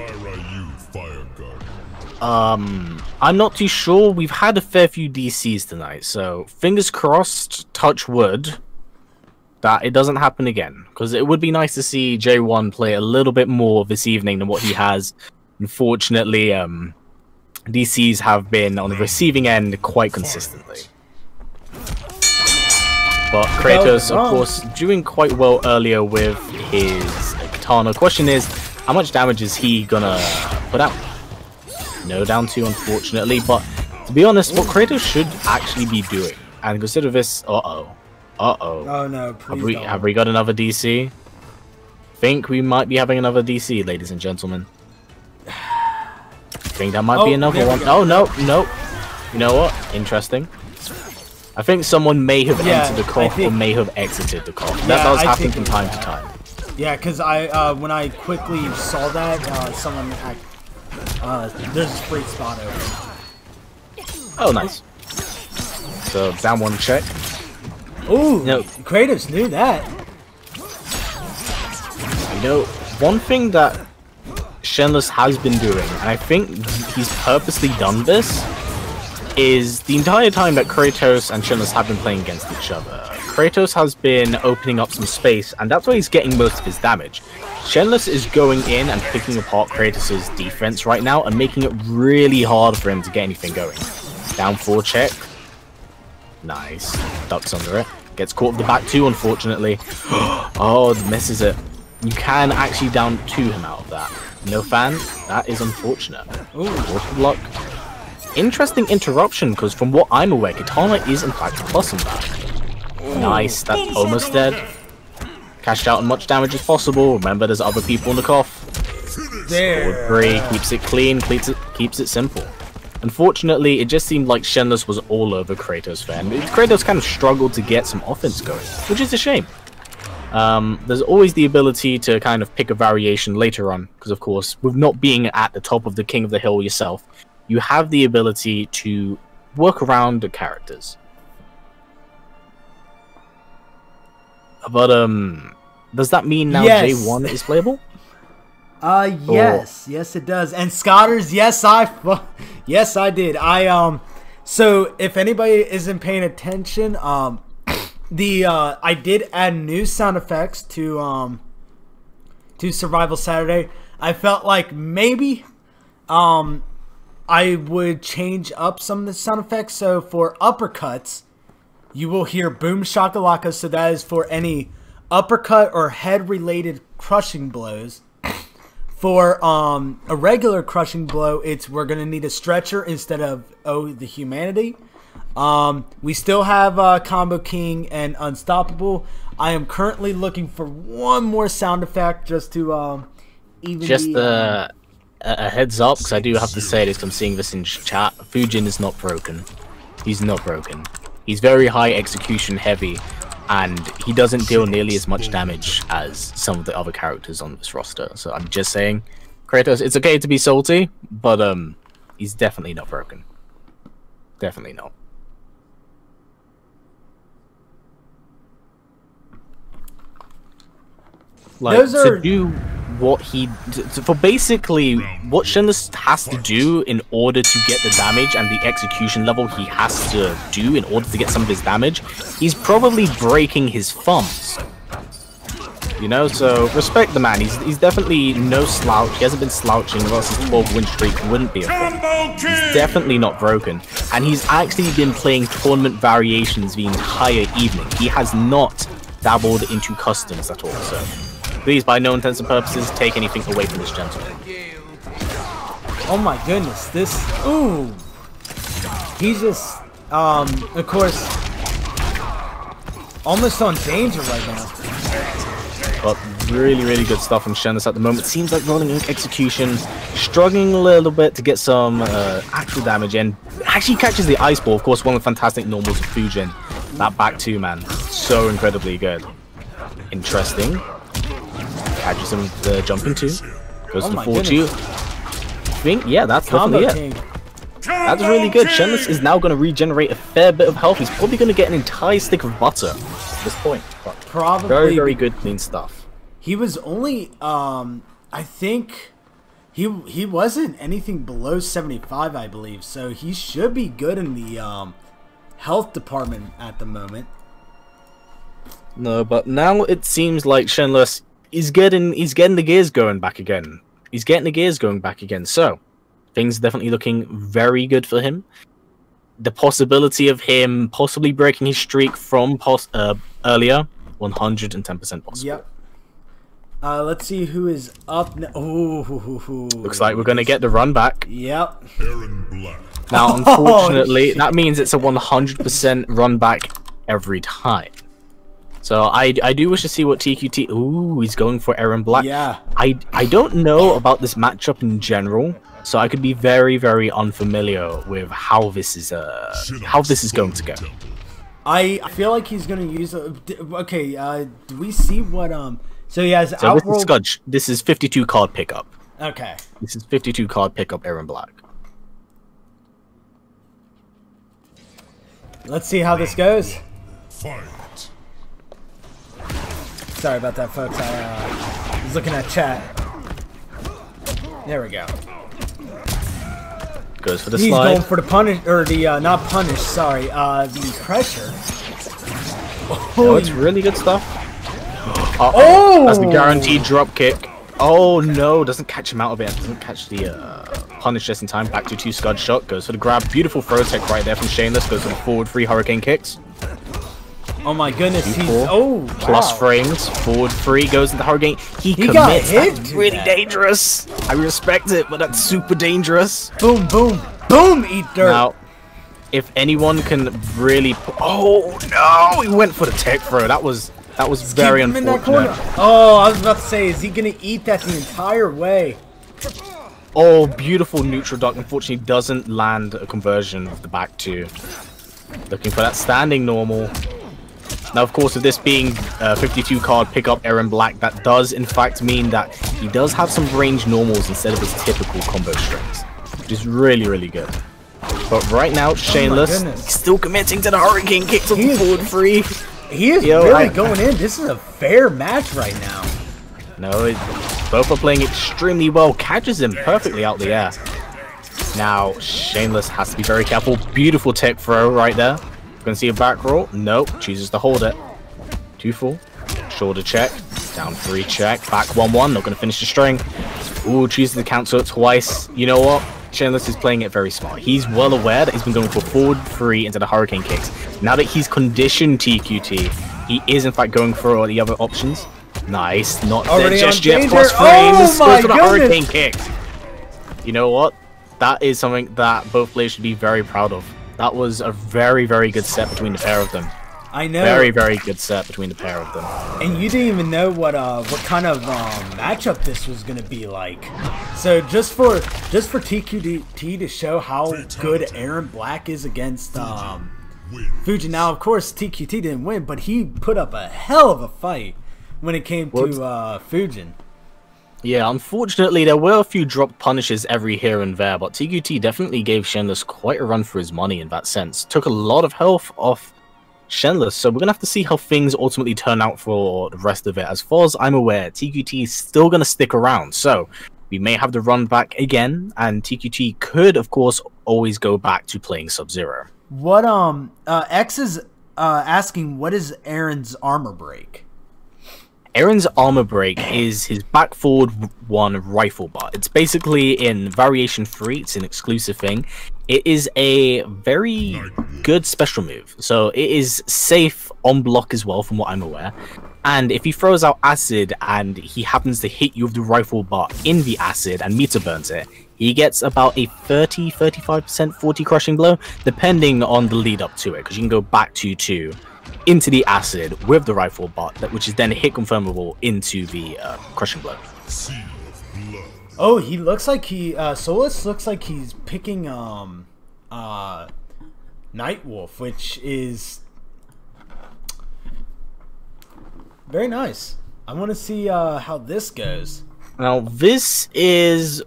I'm not too sure. We've had a fair few DCs tonight, so fingers crossed, touch wood, that it doesn't happen again, because it would be nice to see J1 play a little bit more this evening than what he has. Unfortunately, DCs have been on the receiving end quite consistently. But Kratos, of course, doing quite well earlier with his katana. Question is, how much damage is he gonna put out? No down 2, unfortunately. But to be honest, what Kratos should actually be doing, and consider this, oh no, please have we got another DC? Think we might be having another DC, ladies and gentlemen. I think that might be another one. Oh, no. You know what? Interesting. I think someone may have entered the Koth or may have exited the Koth. That does happen from time to time. Yeah, because when I quickly saw that, someone... there's a free spot open. Oh, nice. So, down 1 check. Ooh, Kratos knew that. You know, one thing that Shenless has been doing, and I think he's purposely done this, is the entire time that Kratos and Shenless have been playing against each other, Kratos has been opening up some space, and that's where he's getting most of his damage. Shenless is going in and picking apart Kratos' defense right now and making it really hard for him to get anything going. Down 4 check. Nice. Ducks under it. Gets caught with the back 2, unfortunately. Oh, misses it. You can actually down 2 him out of that. No fan. That is unfortunate. Ooh, worst of luck. Interesting interruption, because from what I'm aware, Kitana is in fact tossing back. Nice, that's almost dead. Cashed out as much damage as possible. Remember, there's other people in the cough. There. Forward 3, keeps it clean, keeps it simple. Unfortunately, it just seemed like Shenless was all over Kratos there, and Kratos kind of struggled to get some offense going, which is a shame. There's always the ability to kind of pick a variation later on, because of course, with not being at the top of the King of the Hill yourself, you have the ability to work around the characters. But, does that mean now J1 is playable? Yes, yes it does. And Scotters, yes I did. So if anybody isn't paying attention, I did add new sound effects to Survival Saturday. I felt like maybe I would change up some of the sound effects. So for uppercuts, you will hear boom shakalaka, so that is for any uppercut or head related crushing blows. For a regular crushing blow, we're gonna need a stretcher instead of the humanity. We still have Combo King and Unstoppable. I am currently looking for one more sound effect just to even. Just a heads up, because I do have to say this. I'm seeing this in chat. Fujin is not broken. He's not broken. He's very high execution heavy, and he doesn't deal nearly as much damage as some of the other characters on this roster. So I'm just saying, Kratos, it's okay to be salty, but he's definitely not broken. Definitely not. Like, to do what for basically what Shenless has to do in order to get the damage and the execution level he has to do in order to get some of his damage, he's probably breaking his thumbs. You know, so respect the man. He's definitely no slouch. He hasn't been slouching, or else his 12-win streak wouldn't be a thing. He's definitely not broken, and he's actually been playing tournament variations the entire evening. He has not dabbled into customs at all. So please, by no intents and purposes, take anything away from this gentleman. Oh my goodness, this... Ooh! He's just, of course, almost on danger right now. But really, really good stuff from Shenless at the moment. Seems like rolling execution, struggling a little bit to get some actual damage in. Actually catches the ice ball, of course, one of the fantastic normals of Fujin. That back two, man. So incredibly good. Interesting. Catches him the jumping two. Goes to the 4-2. Yeah, that's definitely it. That's really good. Shenless is now going to regenerate a fair bit of health. He's probably going to get an entire stick of butter at this point. But probably. Very, very good, clean stuff. He was only, I think, he wasn't anything below 75, I believe. So he should be good in the health department at the moment. No, but now it seems like Shenless is getting the gears going back again. He's getting the gears going back again. So things are definitely looking very good for him. The possibility of him possibly breaking his streak from earlier, 110% possible. Yep. Let's see who is up now. Looks like we're going to get the run back. Yep. Aaron Black. Now, unfortunately, that means it's a 100% run back every time. So I do wish to see what TQT... Ooh, he's going for Aaron Black. Yeah. I don't know about this matchup in general, so I could be very, very unfamiliar with how this is going to go. I feel like he's going to use... Okay, do we see what... So he has Outworld... This is 52 card pickup. Okay. This is 52 card pickup Aaron Black. Let's see how this goes. Fight. Sorry about that, folks. I was looking at chat. There we go. Goes for the He's slide. going for the punish, or the not punish. Sorry, the pressure. Oh, it's really good stuff. Oh! That's the guaranteed drop kick. Oh no, doesn't catch him out of it. Doesn't catch the punish just in time. Back to 2 Scud shot. Goes for the grab. Beautiful throw tech right there from Shenless. Goes for the forward 3 hurricane kicks. Oh my goodness, he's... Four. Oh, Plus wow. frames, forward 3 goes into Hurricane. He got commits. hit That's to really that. dangerous. I respect it, but that's super dangerous. Boom, boom, boom, eat dirt. Now, if anyone can really... Oh, no! He went for the tech throw. That was very Keep him in that corner. unfortunate. Oh, I was about to say, is he going to eat that the entire way? Oh, beautiful neutral duck. Unfortunately, doesn't land a conversion of the back two. Looking for that standing normal. Now, of course, with this being 52 card pick up Aaron Black, that does in fact mean that he does have some range normals instead of his typical combo strings, which is really, really good. But right now, Shameless still committing to the Hurricane kicks on the forward 3. He is really going in. This is a fair match right now. No, both are playing extremely well. Catches him perfectly out the air. Now, Shameless has to be very careful. Beautiful tech throw right there. Gonna see a back roll. Nope. Chooses to hold it. 2-4. Shoulder check. Down 3 check. Back 1-1. Not gonna finish the string. Ooh, chooses to cancel it twice. You know what? Shameless is playing it very smart. He's well aware that he's been going for forward 3 into the Hurricane kicks. Now that he's conditioned TQT, he is in fact going for all the other options. Nice. Not Already dead just on yet. danger. Plus frames. Oh my Goes for the goodness. Hurricane kicks. You know what? That is something that both players should be very proud of. That was a very, very good set between the pair of them. I know. Very, very good set between the pair of them. And you didn't even know what kind of matchup this was gonna be like. So just for TQT to show how good Aaron Black is against Fuji. Now, of course, TQT didn't win, but he put up a hell of a fight when it came to Fujin. Yeah, unfortunately, there were a few dropped punishes every here and there, but TQT definitely gave Shenless quite a run for his money in that sense. Took a lot of health off Shenless, so we're going to have to see how things ultimately turn out for the rest of it. As far as I'm aware, TQT is still going to stick around, so we may have the run back again, and TQT could, of course, always go back to playing Sub-Zero. What, X is asking, what is Aaron's armor break? Aaron's armor break is his back forward 1 rifle bar. It's basically in variation 3. It's an exclusive thing. It is a very good special move. So it is safe on block as well, from what I'm aware. And if he throws out acid and he happens to hit you with the rifle bar in the acid and meter burns it, he gets about a 30-35% 40 crushing blow, depending on the lead up to it, because you can go back 2-2 into the acid with the rifle bot, which is then hit confirmable into the crushing blow. Oh, he looks like Solus looks like he's picking Nightwolf, which is very nice. I want to see how this goes. Now, this is...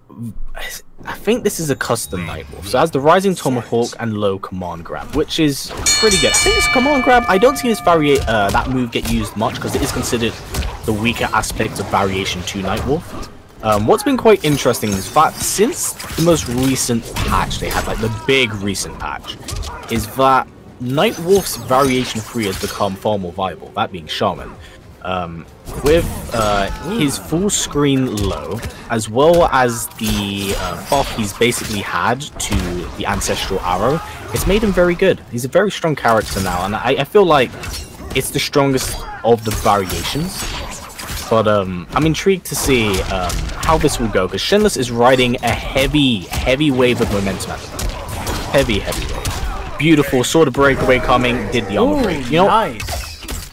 I think this is a custom Nightwolf. So it has the Rising Tomahawk and low command grab, which is pretty good. I think this command grab, I don't see this that move get used much because it is considered the weaker aspect of variation 2 Nightwolf. What's been quite interesting is that since the most recent patch they had, like the big recent patch, is that Nightwolf's variation 3 has become far more viable, that being Shaman. With his full screen low, as well as the buff he's basically had to the Ancestral Arrow, it's made him very good. He's a very strong character now, and I feel like it's the strongest of the variations. But I'm intrigued to see how this will go, because Shenless is riding a heavy wave of momentum at the moment. Heavy wave. Beautiful, saw the breakaway coming, did the armor break. You know, nice.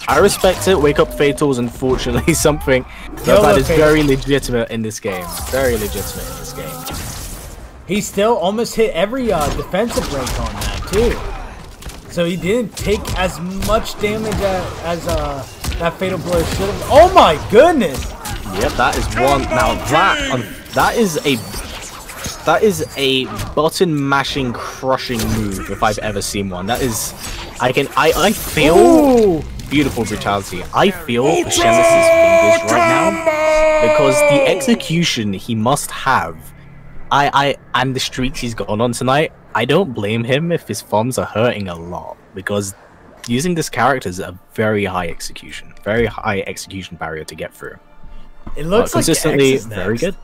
I respect it. Wake up fatals, unfortunately, something that is very legitimate in this game. Very legitimate in this game. He still almost hit every defensive break on that too. So he didn't take as much damage as that fatal blow should have. Oh my goodness! Yep, that is one. Now that is a button mashing, crushing move if I've ever seen one. That is, I feel. Ooh. Beautiful brutality. I feel Shenless's fingers right now because the execution he must have, and the streaks he's gone on tonight, I don't blame him if his thumbs are hurting a lot, because using this character is a very high execution barrier to get through. It looks like consistently X is next. very good.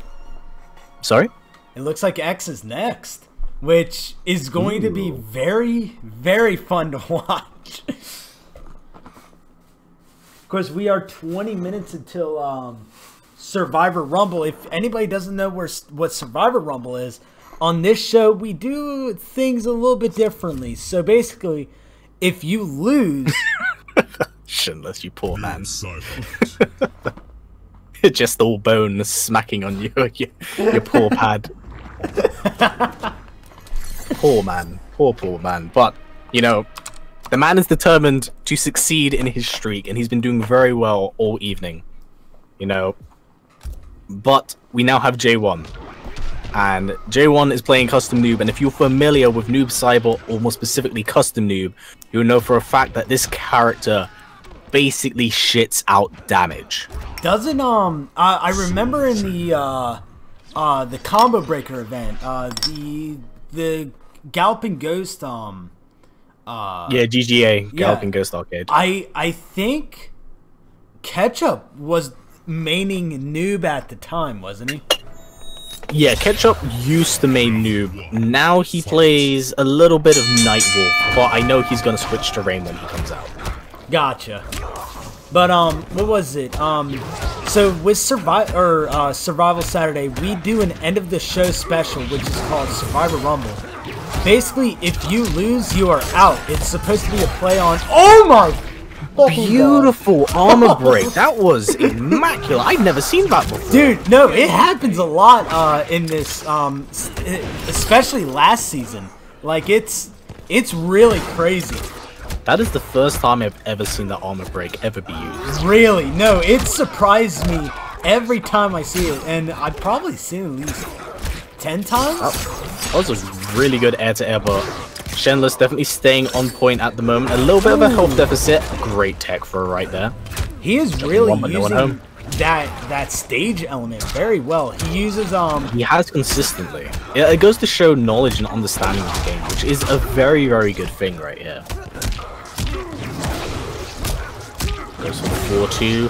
Sorry? It looks like X is next, which is going to be very, very fun to watch. course, we are 20 minutes until Survivor Rumble. If anybody doesn't know what Survivor Rumble is, on this show, we do things a little bit differently. So basically, if you lose... Shinless, you poor man. Just all bone smacking on you, your poor pad. Poor man. Poor man. But, you know, the man is determined to succeed in his streak, and he's been doing very well all evening. You know. But we now have J1. And J1 is playing Custom Noob, and if you're familiar with Noob Saibot, or more specifically Custom Noob, you'll know for a fact that this character basically shits out damage. Doesn't I remember in the Combo Breaker event, the Galloping Ghost yeah, GGA Galloping Ghost Arcade. I think Ketchup was maining Noob at the time, wasn't he? Yeah, Ketchup used to main Noob. Now he plays a little bit of Nightwolf, but I know he's gonna switch to Rain when he comes out. Gotcha. But what was it? So with Survival Saturday, we do an end of the show special, which is called Survivor Rumble. Basically, if you lose, you are out. It's supposed to be a play on. Oh my! Beautiful armor break. That was immaculate. I've never seen that before. Dude, no, it happens a lot in this, especially last season. Like it's really crazy. That is the first time I've ever seen the armor break ever be used. Really? No, it surprised me every time I see it, and I've probably seen it at least 10 times. That was a really good air-to-air, but Shenless definitely staying on point at the moment. A little bit of a health deficit. Great tech for right there. He is really using that stage element very well. He uses He has consistently. Yeah, it goes to show knowledge and understanding of the game, which is a very, very good thing right here. Goes for the 4-2.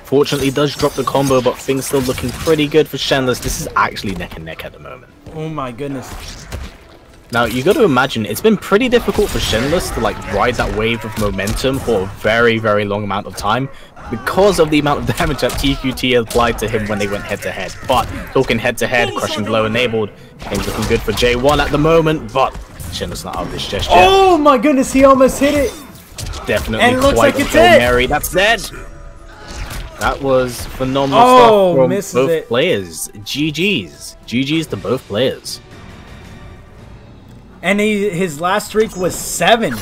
Fortunately, does drop the combo, but things still looking pretty good for Shenless. This is actually neck and neck at the moment. Oh my goodness. Now, you got to imagine, it's been pretty difficult for Shenless to like ride that wave of momentum for a very, very long amount of time because of the amount of damage that TQT applied to him when they went head-to-head. But, talking head-to-head, Crushing Blow enabled, things looking good for J1 at the moment, but Shenless not out of this just yet. Oh my goodness, he almost hit it! Definitely and it looks quite like it's Hail it. Mary. That's dead! That was phenomenal stuff from both players. GG's. GG's to both players. And his last streak was 7,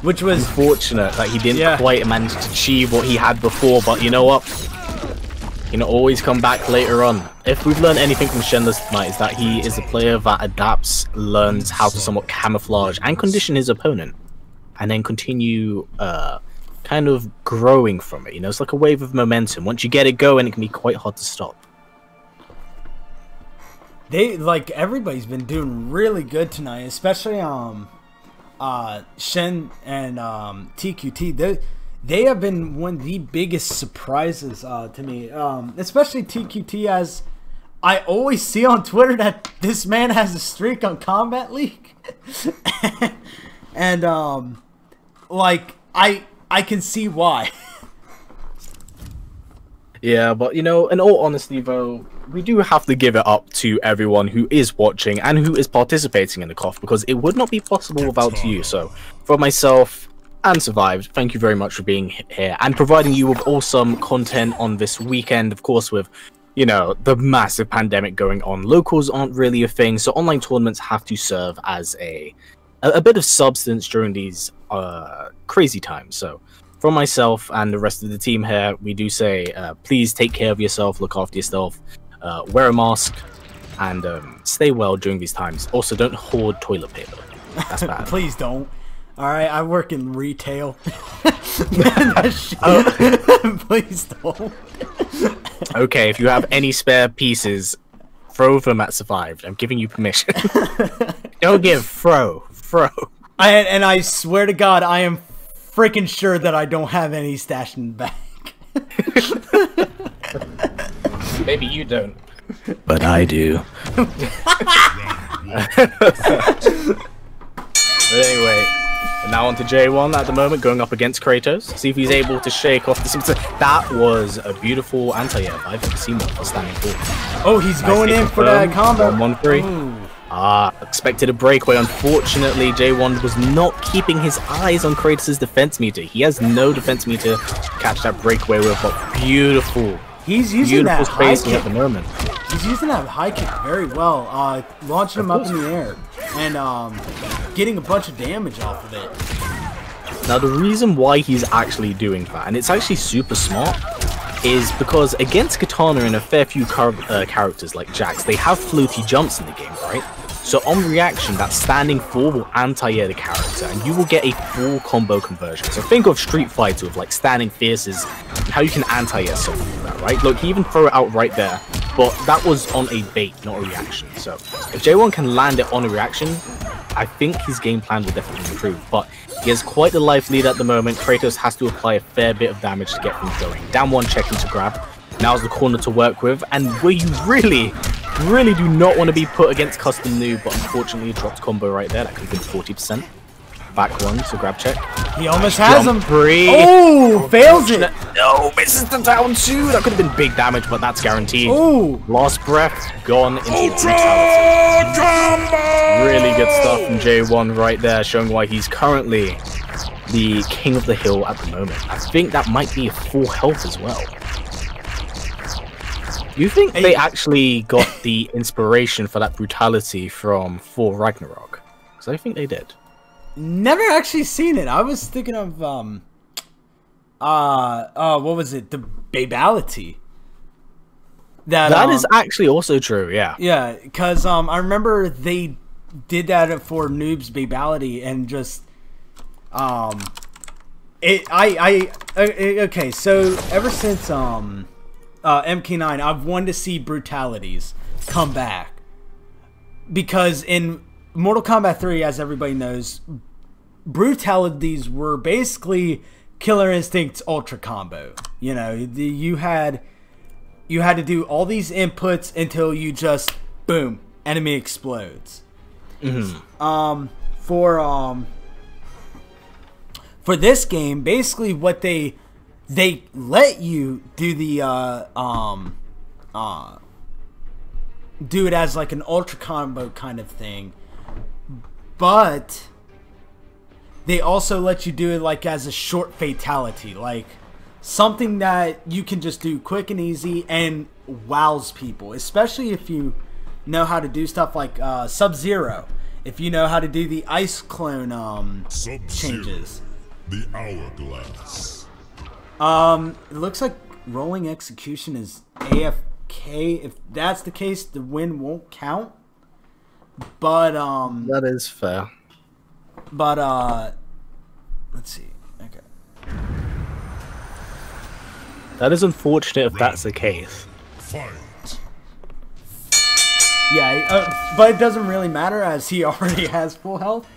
which was unfortunate that he didn't quite manage to achieve what he had before. But you know what? You know, always come back later on. If we've learned anything from Shenless tonight, is that he is a player that adapts, learns how to somewhat camouflage and condition his opponent, and then continue kind of growing from it. You know, it's like a wave of momentum. Once you get it going, it can be quite hard to stop. Everybody's been doing really good tonight, especially Shen and TQT. They have been one of the biggest surprises to me, especially TQT, as I always see on Twitter that this man has a streak on Combat League. And I can see why. Yeah, but you know, in all honesty though, we do have to give it up to everyone who is watching and who is participating in the COF, because it would not be possible without you. So, for myself and Survived, thank you very much for being here and providing you with awesome content on this weekend. Of course, with, you know, the massive pandemic going on, locals aren't really a thing, so online tournaments have to serve as a bit of substance during these crazy times. So, from myself and the rest of the team here, we do say, please take care of yourself, look after yourself, wear a mask, and stay well during these times. Also, don't hoard toilet paper. That's bad. Please don't. Alright, I work in retail. Please don't. Okay, if you have any spare pieces, throw them at Survived. I'm giving you permission. Don't give, throw. And I swear to God, I am freaking sure that I don't have any stashed in the bag. Maybe you don't. But I do. But anyway, And now on to J1 at the moment, going up against Kratos. See if he's able to shake off the... That was a beautiful anti-air. I've never seen one for standing forward. Oh, he's going in for that combo. 1-1-3. Expected a breakaway. Unfortunately, J1 was not keeping his eyes on Kratos' defense meter. He has no defense meter to catch that breakaway with, but beautiful. He's using that high kick at the moment. He's using that high kick very well, launching him up in the air and getting a bunch of damage off of it. Now, the reason why he's actually doing that, and it's actually super smart, is because against Katana and a fair few characters like Jax, they have floaty jumps in the game, right? So on reaction, that standing 4 will anti-air the character, and you will get a full combo conversion. So think of Street Fighter with like standing fierces, and how you can anti-air something like that, right? Look, he even throw it out right there, but that was on a bait, not a reaction. So if J1 can land it on a reaction, I think his game plan will definitely improve. But he has quite the life lead at the moment. Kratos has to apply a fair bit of damage to get things going. Down 1 checking to grab. Now's the corner to work with, and where you really do not want to be put against Custom Noob, but unfortunately dropped combo right there. That could have been 40%. Back 1 to grab check. He almost has him. 3. Oh, fails it. No, misses the down 2. That could have been big damage, but that's guaranteed. Oh, Last breath, gone into brutality. Really good stuff from J1 right there, showing why he's currently the king of the hill at the moment. I think that might be a full health as well. Do you think they actually got the inspiration for that brutality from Thor Ragnarok? Because I think they did. Never actually seen it. I was thinking of what was it? The Babality. That is actually also true, yeah. Yeah, because I remember they did that for Noob's Babality and just okay, so ever since MK9, I've wanted to see brutalities come back, because in Mortal Kombat 3, as everybody knows, brutalities were basically Killer Instinct's ultra combo. You know, you had to do all these inputs until you just boom, enemy explodes. For this game, basically what they let you do the do it as like an ultra combo kind of thing, but they also let you do it like as a short fatality, like something that you can just do quick and easy and wows people, especially if you know how to do stuff like Sub-Zero, if you know how to do the ice clone changes. The hourglass. It looks like rolling execution is AFK. If that's the case, the win won't count. But that is fair. But let's see. Okay. That is unfortunate if that's the case. Fight. Yeah, but it doesn't really matter as he already has full health.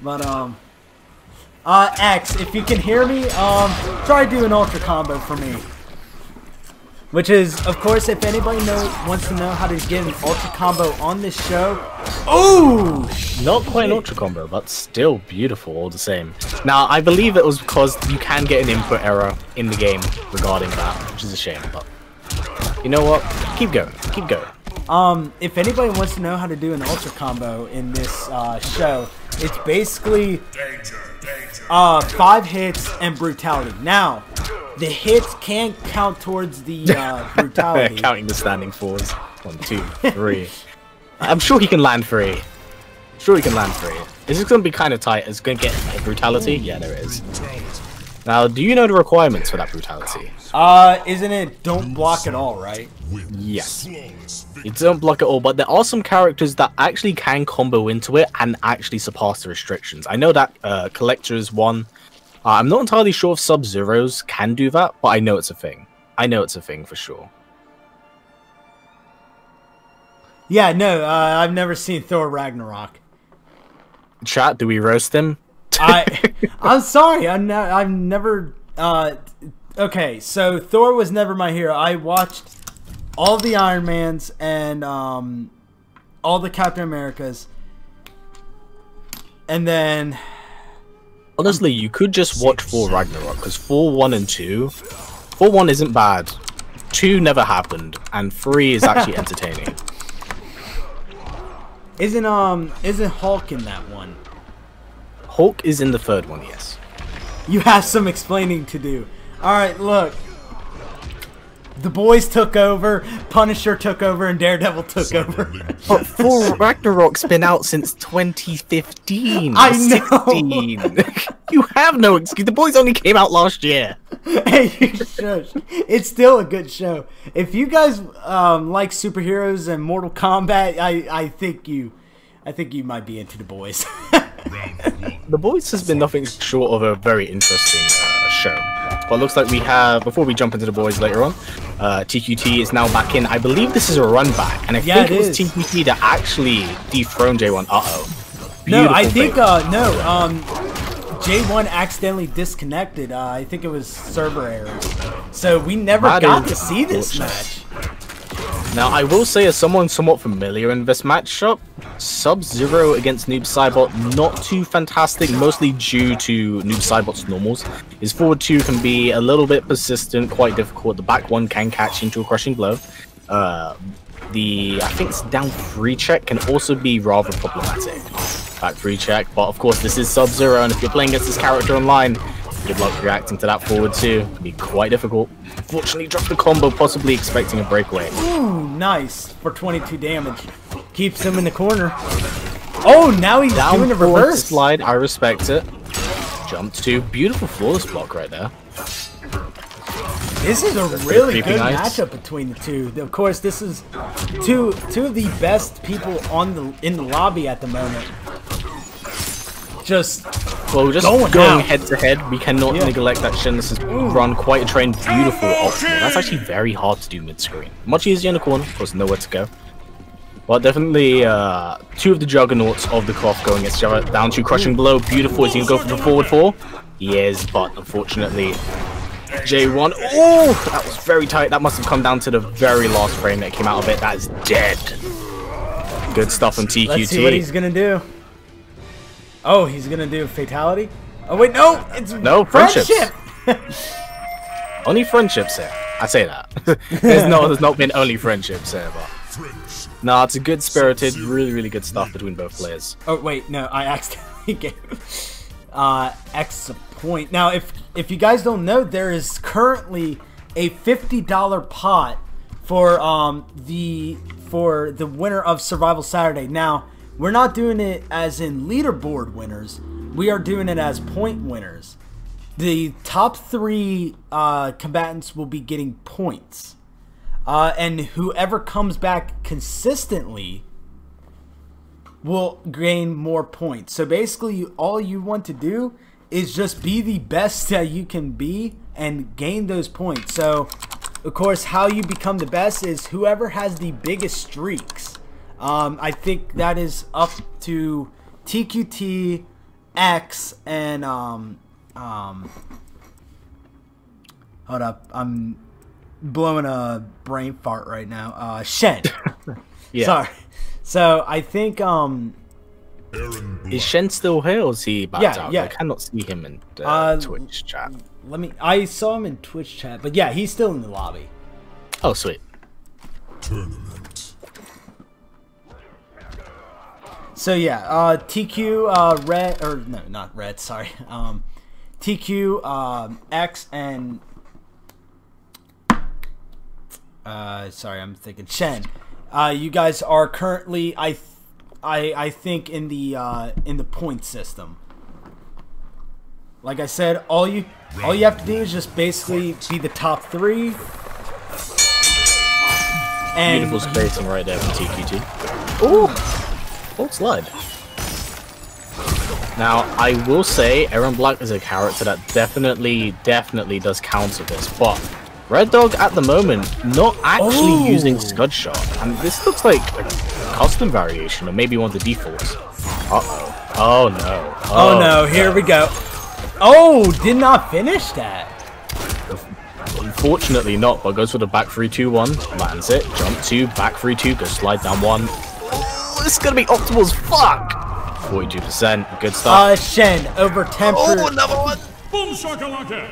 But X, if you can hear me, try to do an ultra combo for me. Which is, of course, if anybody wants to know how to get an ultra combo on this show. Ooh! Not quite an ultra combo, but still beautiful all the same. Now, I believe it was because you can get an input error in the game regarding that, which is a shame, but you know what? Keep going. Keep going. If anybody wants to know how to do an ultra combo in this show, it's basically 5 hits and brutality. Now, the hits can count towards the brutality. Counting the standing 4s. 1, 2, 3. I'm sure he can land 3. Is this going to be kind of tight? Is it going to get a brutality? Yeah, there is. Now, do you know the requirements for that brutality? Isn't it don't block at all, right? Yes. You don't block at all, but there are some characters that actually can combo into it and actually surpass the restrictions. I know that Collector is one. I'm not entirely sure if Sub-Zeros can do that, but I know it's a thing. I know it's a thing for sure. Yeah, no, I've never seen Thor Ragnarok. Chat, do we roast him? I'm sorry, I've never. Okay, so Thor was never my hero. I watched all the Iron Mans and all the Captain Americas, and then Honestly, you could just watch 4 Ragnarok, because 4, 1, and 2... 4, 1 isn't bad. 2 never happened, and 3 is actually entertaining. Isn't Hulk in that one? Hulk is in the 3rd one, yes. You have some explaining to do. Alright, look. The boys took over, Punisher took over, and Daredevil took over. But 4 Ragnarok's been out since 2015. I know. 16. You have no excuse. The boys only came out last year. Hey, you shush. It's still a good show. If you guys like superheroes and Mortal Kombat, I think you might be into The Boys. The Boys has been nothing short of a very interesting show. But it looks like we have, before we jump into The Boys later on, TQT is now back in. I believe this is a run back, and I think it was TQT that actually dethroned J1. No, I think J1 accidentally disconnected. I think it was server errors. So we never got to see this match. Now, I will say, as someone somewhat familiar in this matchup, Sub-Zero against Noob Saibot, not too fantastic, mostly due to Noob Saibot's normals. His forward 2 can be a little bit persistent, quite difficult. The back 1 can catch into a crushing blow. I think it's down 3 check can also be rather problematic. Back 3 check, but of course this is Sub-Zero, and if you're playing against this character online, good luck reacting to that forward 2. It can be quite difficult. Unfortunately, dropped the combo, possibly expecting a breakaway. Ooh, nice for 22 damage. Keeps him in the corner. Oh, now he's doing a reverse slide. I respect it. Jump to beautiful flawless block right there. This is a really good matchup between the two. Of course, this is two of the best people in the lobby at the moment. Just going head to head, we cannot neglect that Shen. This has run quite a train, beautiful optimal. That's actually very hard to do mid-screen. Much easier in the corner, of course, nowhere to go. But definitely 2 of the juggernauts of the cloth going against each other. Down to crushing blow, beautiful. Is he going to go for the forward 4? He is, but unfortunately, J1. Oh, that was very tight. That must have come down to the very last frame that came out of it. That is dead. Good stuff from TQT. Let's see what he's going to do. Oh, he's gonna do a fatality? Oh wait, no! It's friendship! Only friendships here. I say that. there's not been only friendships here, but... No, it's a good spirited, really good stuff between both players. Oh wait, no, I accidentally gave X a point. Now, if you guys don't know, there is currently a $50 pot for the winner of Survival Saturday. Now, we're not doing it as in leaderboard winners. We are doing it as point winners. The top 3 combatants will be getting points. And whoever comes back consistently will gain more points. So basically, all you want to do is just be the best that you can be and gain those points. So, of course, how you become the best is whoever has the biggest streaks. I think that is up to TQT, X, and hold up, I'm blowing a brain fart right now. Shen. Yeah. Sorry. So I think is Shen still here or is he backed out? Yeah. I cannot see him in Twitch chat. I saw him in Twitch chat, but yeah, he's still in the lobby. Oh, sweet. Tournament. So yeah, TQ, Red, or no, not Red, sorry. TQ, X, and sorry, I'm thinking Shen. You guys are currently, I think, in the point system. Like I said, all you have to do is just basically be the top 3. And beautiful spacing right there from TQT. Ooh. Full slide. Now, I will say, Erron Black is a character that definitely does counter this, but Red Dog at the moment not actually using Scud Shot, and this looks like a custom variation, or maybe one of the defaults. Uh-oh. Oh no. Oh no, here we go. Oh, did not finish that. Unfortunately not, but goes for the back 3-2-1, lands it, jump 2, back 3-2, goes slide down 1. This is gonna be optimal as fuck! 42%. Good stuff. Shen over temper. Oh, another one. Boom shakalaka.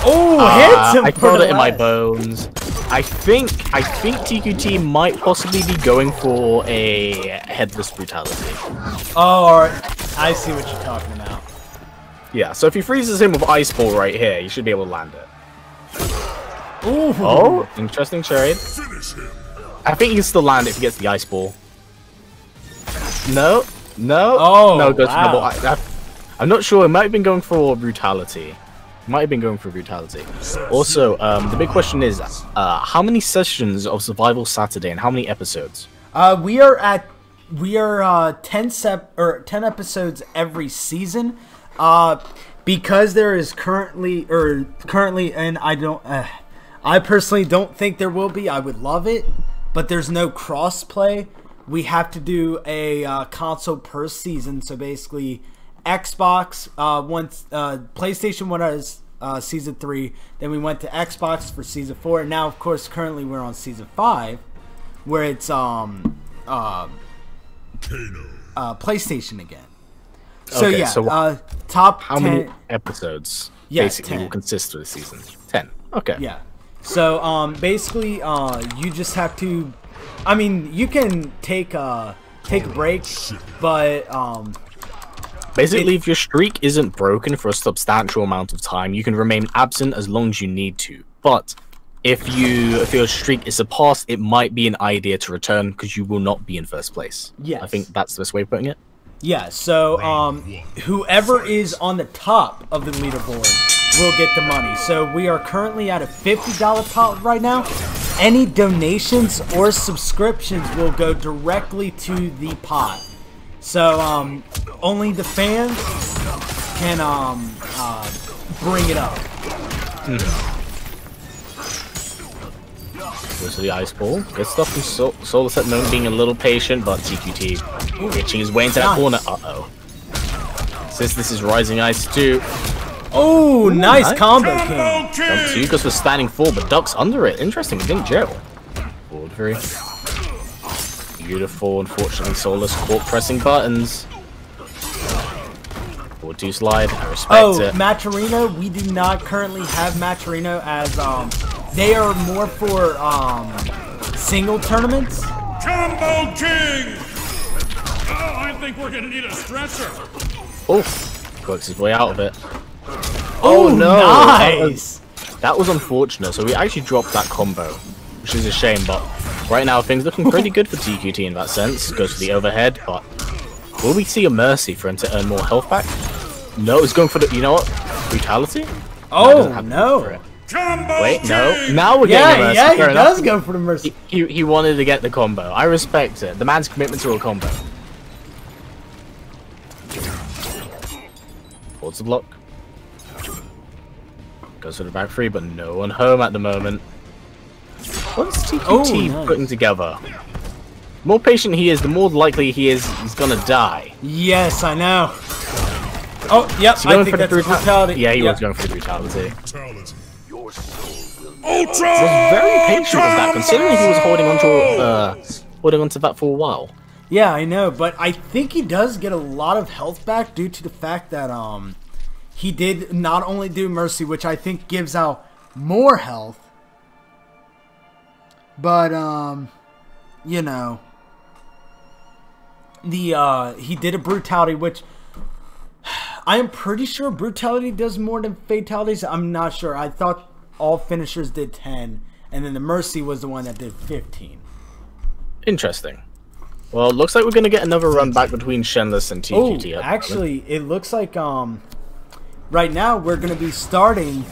Oh, hits him I for felt the it in my leg. bones. I think TQT might possibly be going for a headless brutality. Oh, I see what you're talking about. Yeah, so if he freezes him with Ice Ball right here, you should be able to land it. Ooh. Oh, interesting trade. I think he can still land it if he gets the Ice Ball. No, no, Oh, no, goes for the wow. ball. I'm not sure. It might have been going for brutality. Might have been going for brutality. Also, the big question is, how many sessions of Survival Saturday and how many episodes? We are 10 episodes every season. Because there is currently, and I personally don't think there will be. I would love it, but there's no cross-play. We have to do a console per season. So basically, Xbox PlayStation was season 3. Then we went to Xbox for season 4. And now, of course, currently we're on season 5, where it's PlayStation again. So Okay, yeah, so top How 10. many episodes basically 10. will consist of the season? 10. Okay. Yeah. So basically, you just have to. I mean, you can take a break, but Basically, if your streak isn't broken for a substantial amount of time, you can remain absent as long as you need to. But if your streak is surpassed, it might be an idea to return because you will not be in first place. Yes. I think that's the best way of putting it. yeah. So whoever is on the top of the leaderboard will get the money. So we are currently at a $50 pot right now. Any donations or subscriptions will go directly to the pot. So only the fans can bring it up. Goes to the Ice Ball. Good stuff from Solar Set Moon being a little patient, but TQT reaching his way into that corner. Uh-oh. Since this is Rising Ice 2, Oh, nice combo king. Combo Jump 2 King. goes for standing 4, but ducks under it. Interesting, it didn't jail. Forward 3. Beautiful, unfortunately, Solus caught pressing buttons. Forward 2 slide, I respect Oh, it. Maturino, we do not currently have Maturino as they are more for single tournaments. Combo King. Oh, I think we're gonna need a stretcher. Oh, works his way out of it. Oh, no! nice. That was unfortunate, so we actually dropped that combo, which is a shame, but right now things looking pretty good for TQT in that sense. Goes for the overhead, but will we see a Mercy for him to earn more health back? No, he's going for the, you know what, brutality? Oh, For no. it. Combo Wait, no, King. now we're getting a Mercy. Yeah, he Fair does enough. go for the mercy. He wanted to get the combo. I respect it. The man's commitment to a combo. Holds the block. Goes for the back 3, but no one home at the moment. What's TQT Oh, nice. putting together? The more patient he is, the more likely he is he's gonna die. Yes, I know. Oh, yep, Is he I going think for the that's brutality. Yeah, he was going for the brutality. Ultra. He was very patient with that, considering he was holding onto that for a while. Yeah, I know, but I think he does get a lot of health back due to the fact that he did not only do Mercy, which I think gives out more health, but you know, he did a brutality, which I am pretty sure brutality does more than fatalities. I'm not sure. I thought all finishers did 10, and then the Mercy was the one that did 15. Interesting. Well, looks like we're gonna get another run back between Shenless and Oh, TQT. at the actually, it looks like right now we're gonna be starting.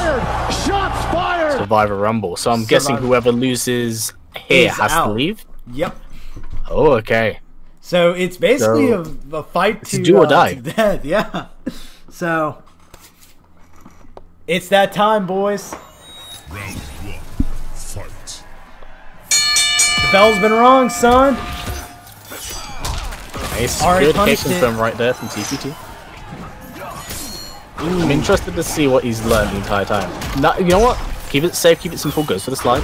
moment. Survivor Rumble. So I'm guessing whoever loses here Is has out. to leave. Yep. Oh, okay. So it's basically So, a fight to do or die. to death. Yeah. So it's that time, boys. Round one, fight. The bell's been rung, son. Nice. Already Good hit punished it. confirmed right there from TQT. I'm interested to see what he's learned the entire time. No, you know what? Keep it safe, keep it simple, goes for the slide.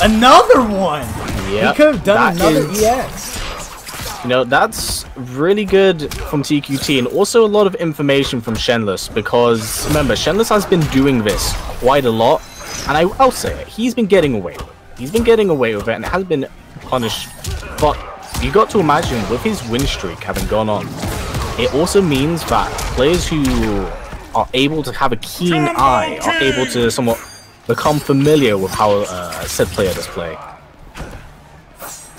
Another one. Yeah, he could have done another EX. You know, that's really good from TQT, and also a lot of information from Shenless, because remember, Shenless has been doing this quite a lot, and I'll say it, he's been getting away with it. He's been getting away with it, and it has been punished. But you got to imagine, with his win streak having gone on, it also means that players who are able to have a keen eye are able to somewhat become familiar with how said player does play.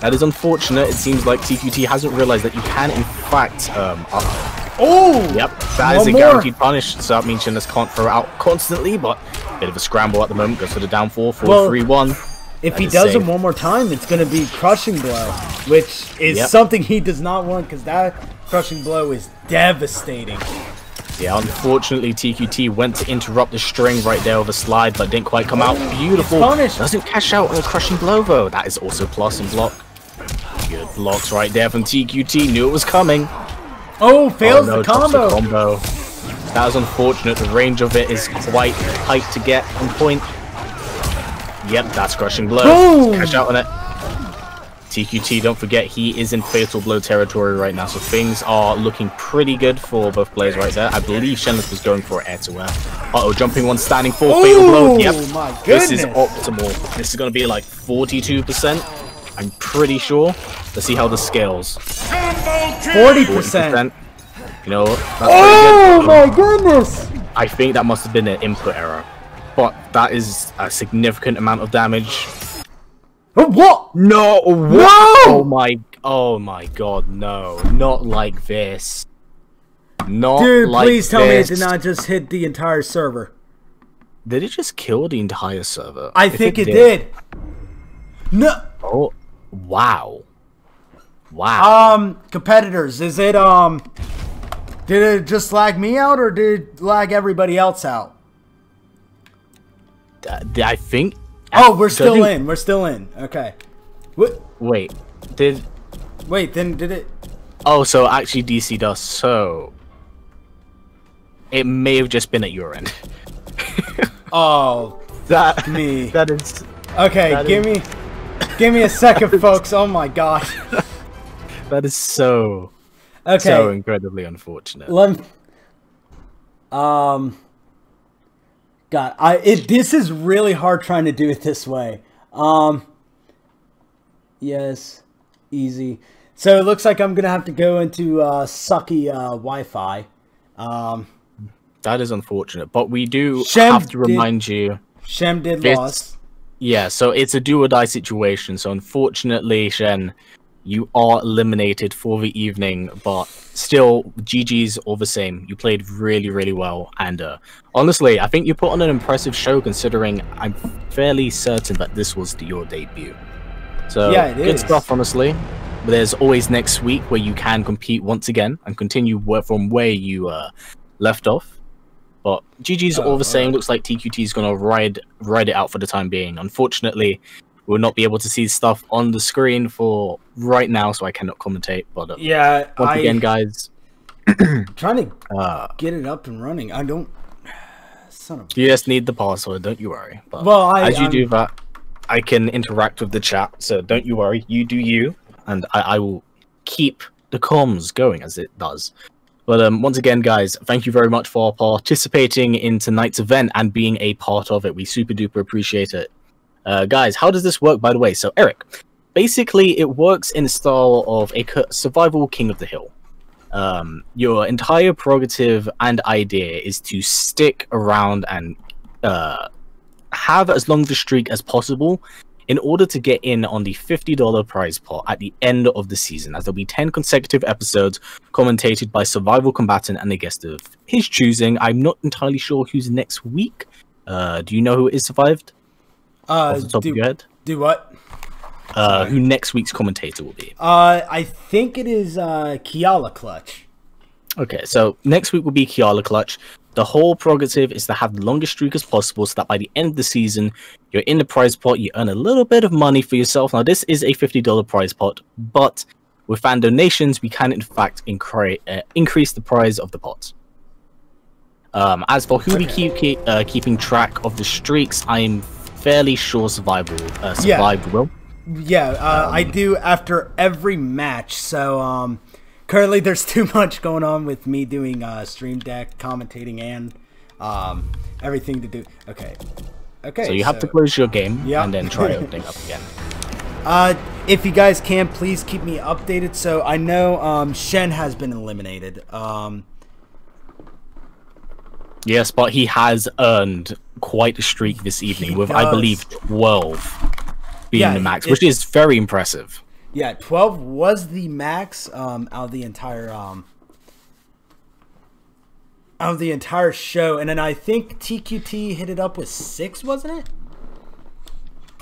That is unfortunate. It seems like TQT hasn't realized that you can, in fact, Oh! Yep, that is a guaranteed punish, so that means Shenless can't throw it out constantly, but bit of a scramble at the moment, goes for the downfall, 4-3-1. If he does it one more time, it's going to be Crushing Blow, which is something he does not want, because that Crushing Blow is devastating. Yeah, unfortunately, TQT went to interrupt the string right there with a slide, but didn't quite come out. Beautiful. Doesn't cash out on a Crushing Blow, though. That is also plus and block. Good blocks right there from TQT. Knew it was coming. Oh, fails the combo. The combo. That was unfortunate. The range of it is quite tight to get on point. Yep, that's Crushing Blow. Boom. Cash out on it. TQT, don't forget, he is in Fatal Blow territory right now, so things are looking pretty good for both players right there. I believe Shenless was going for air to air. Uh-oh, jumping one, standing four, Fatal Blow. Yep, my goodness. This is optimal. This is going to be like 42%. I'm pretty sure. Let's see how this scales. 40%. You know, that's oh my goodness! I think that must have been an input error, but that is a significant amount of damage. What? No! What? No! Oh my god, no. Not like this. Not Dude, like please tell me it this. did not just hit the entire server. Did it just kill the entire server? I think it did. No. Oh, wow. Wow. Competitors, is it, did it just lag me out, or did it lag everybody else out? I think... Oh, we're still in. We're still in. Okay. What? Wait, Wait, then did it... Oh, so actually DC does, so... It may have just been at your end. Oh, that me. That is... Okay, give me a second, folks. Oh my god. That is so... Okay. So incredibly unfortunate. God, this is really hard trying to do it this way. Yes, easy. So it looks like I'm gonna have to go into sucky Wi-Fi. That is unfortunate, but we do have to remind you. Shem did lost. Yeah, so it's a do or die situation. So unfortunately, Shen, you are eliminated for the evening, but still, GG's all the same. You played really, really well, and honestly, I think you put on an impressive show considering I'm fairly certain that this was your debut. So, yeah, good stuff, honestly. But there's always next week where you can compete once again and continue from where you left off. But GG's all the same. Looks like TQT is going to ride it out for the time being. Unfortunately, we'll not be able to see stuff on the screen for right now, so I cannot commentate. But yeah, once again, guys, trying to get it up and running. I don't. Son of. You just need the password. Don't you worry. But well, as you do that, I can interact with the chat. So don't you worry. You do you, and I will keep the comms going as it does. But once again, guys, thank you very much for participating in tonight's event and being a part of it. We super duper appreciate it. Guys, how does this work, by the way? So, Eric, basically, it works in the style of a survival King of the Hill. Your entire prerogative and idea is to stick around and have as long of a streak as possible in order to get in on the $50 prize pot at the end of the season, as there'll be 10 consecutive episodes commentated by Survival Combatant and a guest of his choosing. I'm not entirely sure who's next week. Do you know who it is survived? Off the top of your head? Do what? Who next week's commentator will be? I think it is Kiala Clutch. Okay, so next week will be Kiala Clutch. The whole prerogative is to have the longest streak as possible so that by the end of the season, you're in the prize pot, you earn a little bit of money for yourself. Now, this is a $50 prize pot, but with fan donations, we can, in fact, increase the prize of the pot. As for who we keeping track of the streaks, I'm fairly sure Survival will. Yeah, I do after every match. So currently there's too much going on with me doing Stream Deck, commentating, and everything to do. Okay. So you have to close your game and then try opening up again. If you guys can, please keep me updated. So I know Shen has been eliminated. Yes, but he has earned quite a streak this evening with, I believe, 12 being the max, which is very impressive. Yeah, 12 was the max out of the entire show, and then I think TQT hit it up with 6, wasn't it?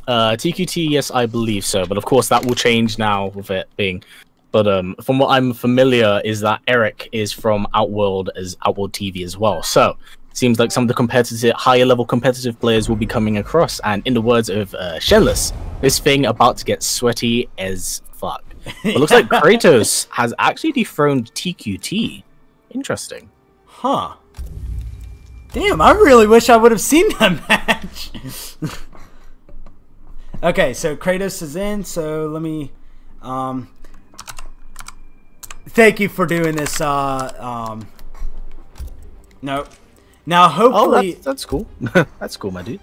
TQT, yes, I believe so, but of course that will change now with it being. But from what I'm familiar is that Eric is from Outworld as Outworld TV as well. So it seems like some of the higher level competitive players will be coming across. And in the words of Shenless, this thing about to get sweaty as fuck. It looks like Kratos has actually dethroned TQT. Interesting. Huh. Damn, I really wish I would have seen that match. Okay, so Kratos is in, so let me thank you for doing this. Nope. Now hopefully that's cool. That's cool, my dude.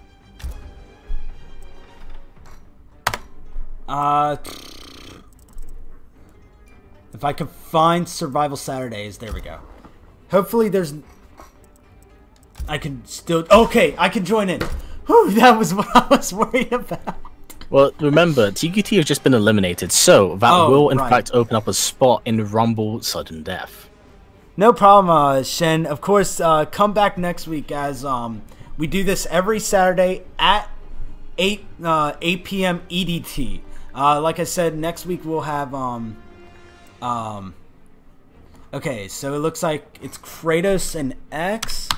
If I can find Survival Saturdays, there we go. Hopefully there's I can still I can join in. Whew, that was what I was worried about. Well, remember, TQT has just been eliminated, so that will, in fact, open up a spot in Rumble Sudden Death. No problem, Shen. Of course, come back next week as we do this every Saturday at 8 p.m. EDT. Like I said, next week we'll have... okay, so it looks like it's Kratos and X.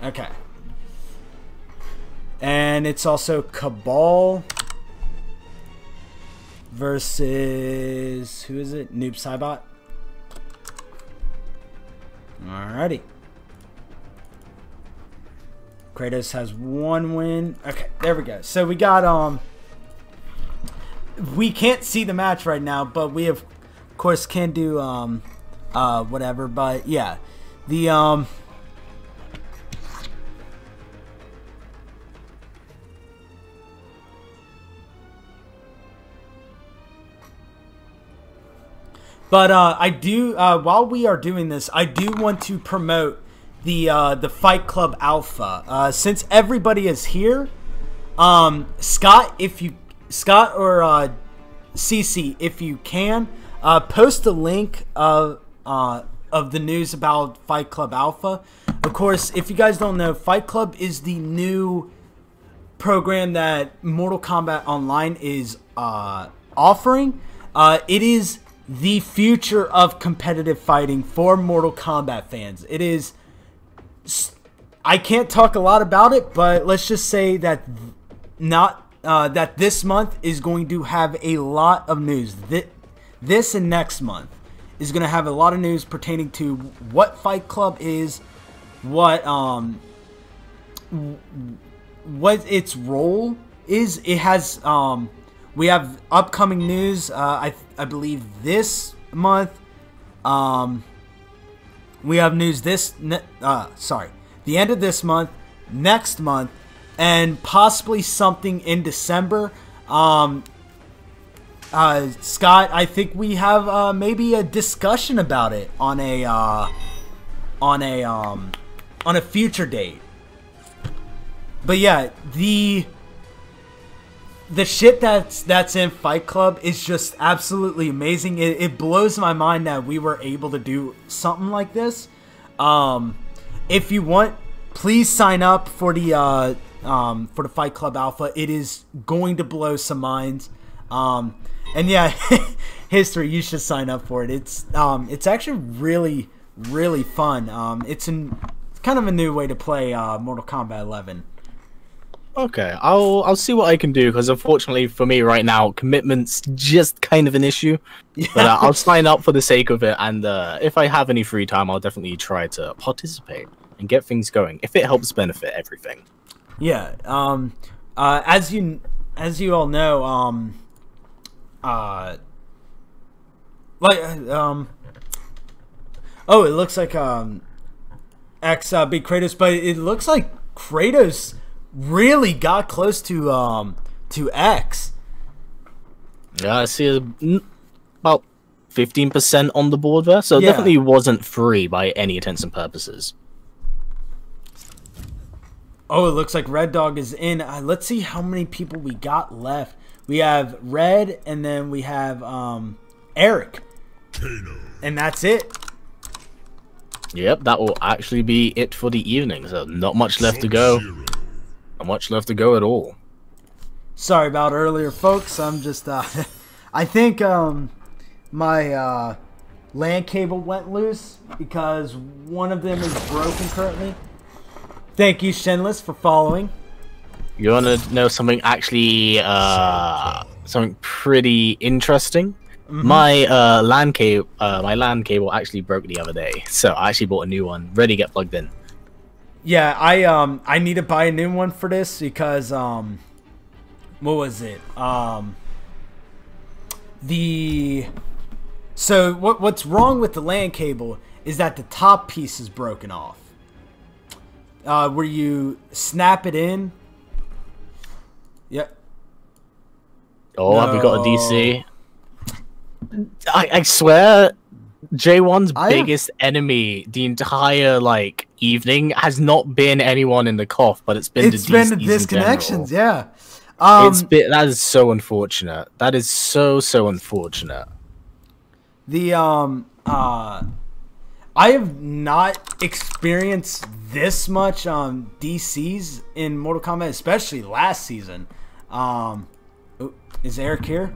Okay. And it's also Cabal versus, who is it? Noob Saibot. Alrighty. Kratos has 1 win. Okay, there we go. So we got, we can't see the match right now, but we of course can do, whatever. But yeah, the, But I do, while we are doing this, I do want to promote the Fight Club Alpha. Since everybody is here, Scott or CC, if you can, post a link of the news about Fight Club Alpha. Of course, if you guys don't know, Fight Club is the new program that Mortal Kombat Online is offering. It is the future of competitive fighting for Mortal Kombat fans. It is... I can't talk a lot about it, but let's just say that that this month is going to have a lot of news. This and next month is going to have a lot of news pertaining to what Fight Club is, what its role is. It has... we have upcoming news, I believe this month. We have news the end of this month, next month, and possibly something in December. Scott, I think we have maybe a discussion about it on a future date. But yeah, the shit that's in Fight Club is just absolutely amazing. It blows my mind that we were able to do something like this. If you want, please sign up for the Fight Club Alpha. It is going to blow some minds. And yeah, history, you should sign up for it. It's actually really, really fun. It's kind of a new way to play Mortal Kombat 11. Okay, I'll see what I can do, because unfortunately for me right now, commitment's just kind of an issue. Yeah. But I'll sign up for the sake of it, and if I have any free time, I'll definitely try to participate and get things going, if it helps benefit everything. Yeah. As you all know, oh, it looks like X beat Kratos, but it looks like Kratos really got close to X. Yeah, I see about 15% on the board there, so it definitely wasn't free by any intents and purposes. Oh, it looks like Red Dog is in. Let's see how many people we got left. We have Red, and then we have Eric. And that's it. Yep, that will actually be it for the evening, so not much left to go. Not much left to go at all. Sorry about earlier, folks. I'm just, I think my LAN cable went loose because one of them is broken currently. Thank you, Shenless, for following. You want to know something actually, something pretty interesting? Mm-hmm. My LAN cable actually broke the other day, so I actually bought a new one, ready to get plugged in. Yeah, I need to buy a new one for this because what was it? So what's wrong with the LAN cable is that the top piece is broken off. Where you snap it in. Yep. Oh, have we got a DC? I swear, J1's biggest enemy the entire evening has not been anyone in the CoF, but it's been the disconnections. Yeah. That is so unfortunate. That is so unfortunate. I have not experienced this much DCs in Mortal Kombat, especially last season. Is Eric here?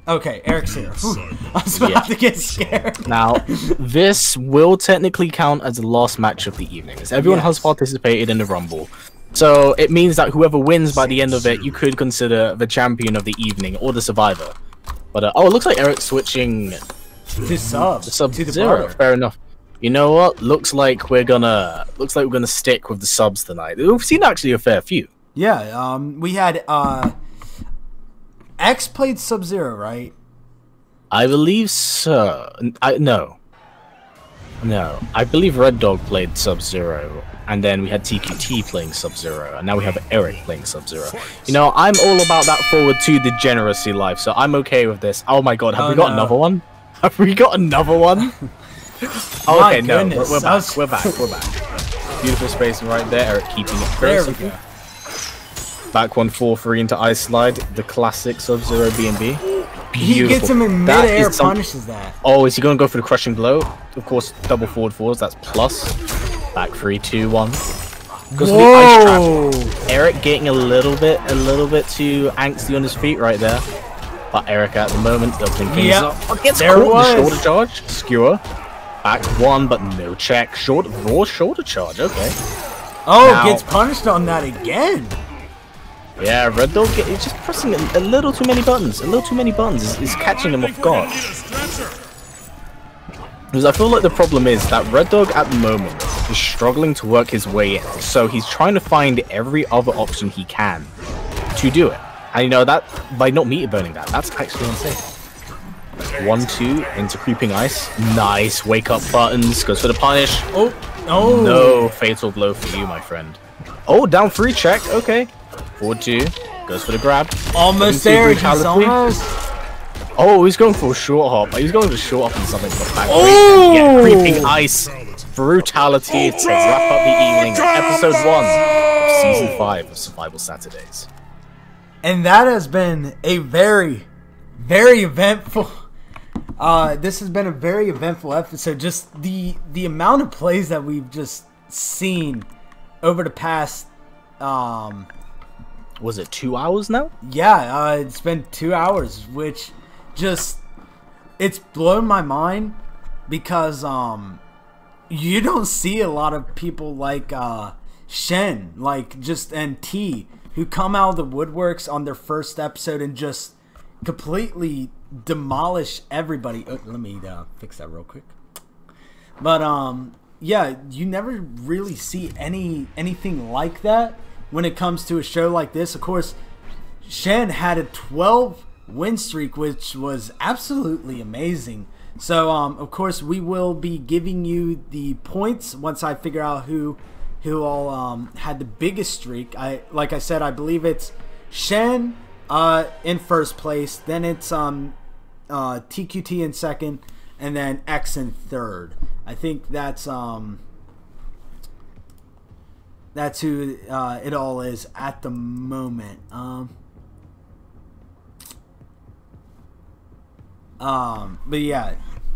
Okay, Eric's here. I was about to get scared. Now, this will technically count as the last match of the evening, as everyone has participated in the Rumble. So it means that whoever wins by the end of it, you could consider the champion of the evening or the survivor. But oh, it looks like Eric's switching to Sub-Zero. Fair enough. You know what? Looks like we're gonna stick with the subs tonight. We've seen actually a fair few. Yeah. We had X played Sub-Zero, right? I believe so. No. I believe Red Dog played Sub-Zero, and then we had TQT playing Sub-Zero, and now we have Eric playing Sub-Zero. You know, I'm all about that forward to degeneracy life, so I'm okay with this. Oh my god, have we got another one? Have we got another one? Oh, okay, no, we're back. Beautiful spacing right there. Eric keeping it very simple. Back 1-4-3 into Ice Slide, the classic Sub-Zero B&B. Beautiful. He gets him in mid-air, punishes that. Oh, is he going to go for the crushing blow? Of course, double forward fours, that's plus. Back 3, 2, 1. Goes for the ice trap. Eric getting a little bit too angsty on his feet right there. But Eric at the moment opening things up. Oh, gets caught in the shoulder charge. Skewer. Back 1, but no check. Raw shoulder charge, okay. Oh, now, gets punished on that again. Yeah, Red Dog is just pressing a little too many buttons. Is catching him off guard. Because I feel like the problem is that Red Dog at the moment is struggling to work his way in. So he's trying to find every other option he can to do it. And you know that by not meter burning that's actually unsafe. 1-2 into creeping ice. Nice wake up buttons. Goes for the punish. Oh. No fatal blow for you, my friend. Oh, down 3 check. Okay. 4-2. Goes for the grab. Almost there. He's almost. Oh, he's going for a short hop. He's going for a short hop and something for the back. Oh! Yeah, creeping ice. Brutality to wrap up the evening. Episode 1 of Season 5 of Survival Saturdays. And that has been a very, very eventful... this has been a very eventful episode. Just the amount of plays that we've just seen over the past... was it 2 hours now? Yeah, it's been 2 hours, which just... It's blown my mind because you don't see a lot of people like Shen, and T, who come out of the woodworks on their first episode and just completely demolish everybody. Oh, let me fix that real quick. But yeah, you never really see anything like that when it comes to a show like this. Of course, Shen had a 12 win streak, which was absolutely amazing. So, of course, we will be giving you the points once I figure out who all had the biggest streak. Like I said, I believe it's Shen in first place, then it's TQT in second, and then X in third. I think that's who it all is at the moment. But yeah,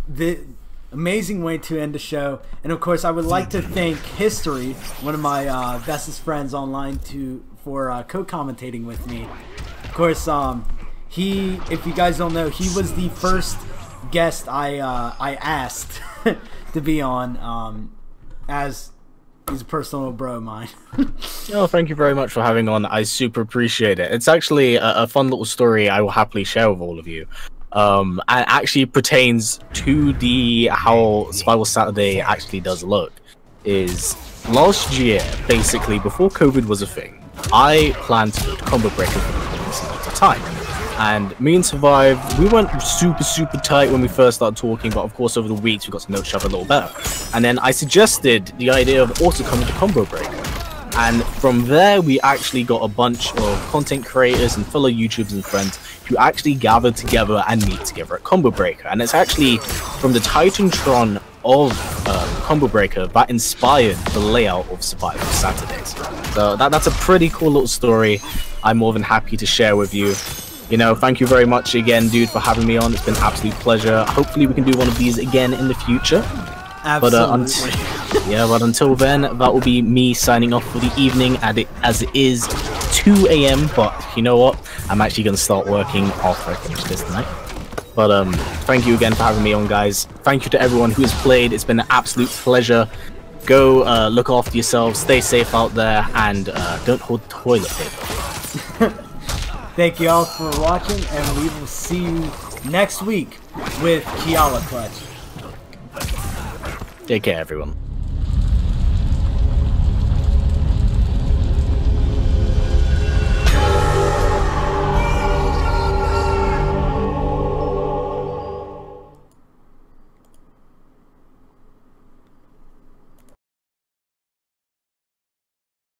the amazing way to end the show. And of course, I would like to thank History, one of my bestest friends online, for co-commentating with me. Of course, he, if you guys don't know, he was the first guest I asked to be on, as he's a personal bro of mine. Oh, thank you very much for having on. I super appreciate it. It's actually a fun little story I will happily share with all of you. And actually pertains to how Survival Saturday actually does look. Is last year, basically before COVID was a thing, I planned to go to Combo Breaker for the longest amount of time. And me and Survive, we went super tight when we first started talking, but of course over the weeks we got to know each other a little better. And then I suggested the idea of also coming to Combo Breaker. And from there, we actually got a bunch of content creators and fellow YouTubers and friends who actually gathered together and meet together at Combo Breaker. And it's actually from the Titantron of Combo Breaker that inspired the layout of Survival Saturdays. So that's a pretty cool little story I'm more than happy to share with you. You know, thank you very much again, dude, for having me on. It's been an absolute pleasure. Hopefully we can do one of these again in the future. Absolutely. But until then, that will be me signing off for the evening, as it is 2 AM. But you know what? I'm actually going to start working after I finish this tonight. But thank you again for having me on, guys. Thank you to everyone who has played. It's been an absolute pleasure. Go look after yourselves, stay safe out there, and don't hold toilet paper. Thank you all for watching, and we will see you next week with Kiala Clutch. Take care, everyone.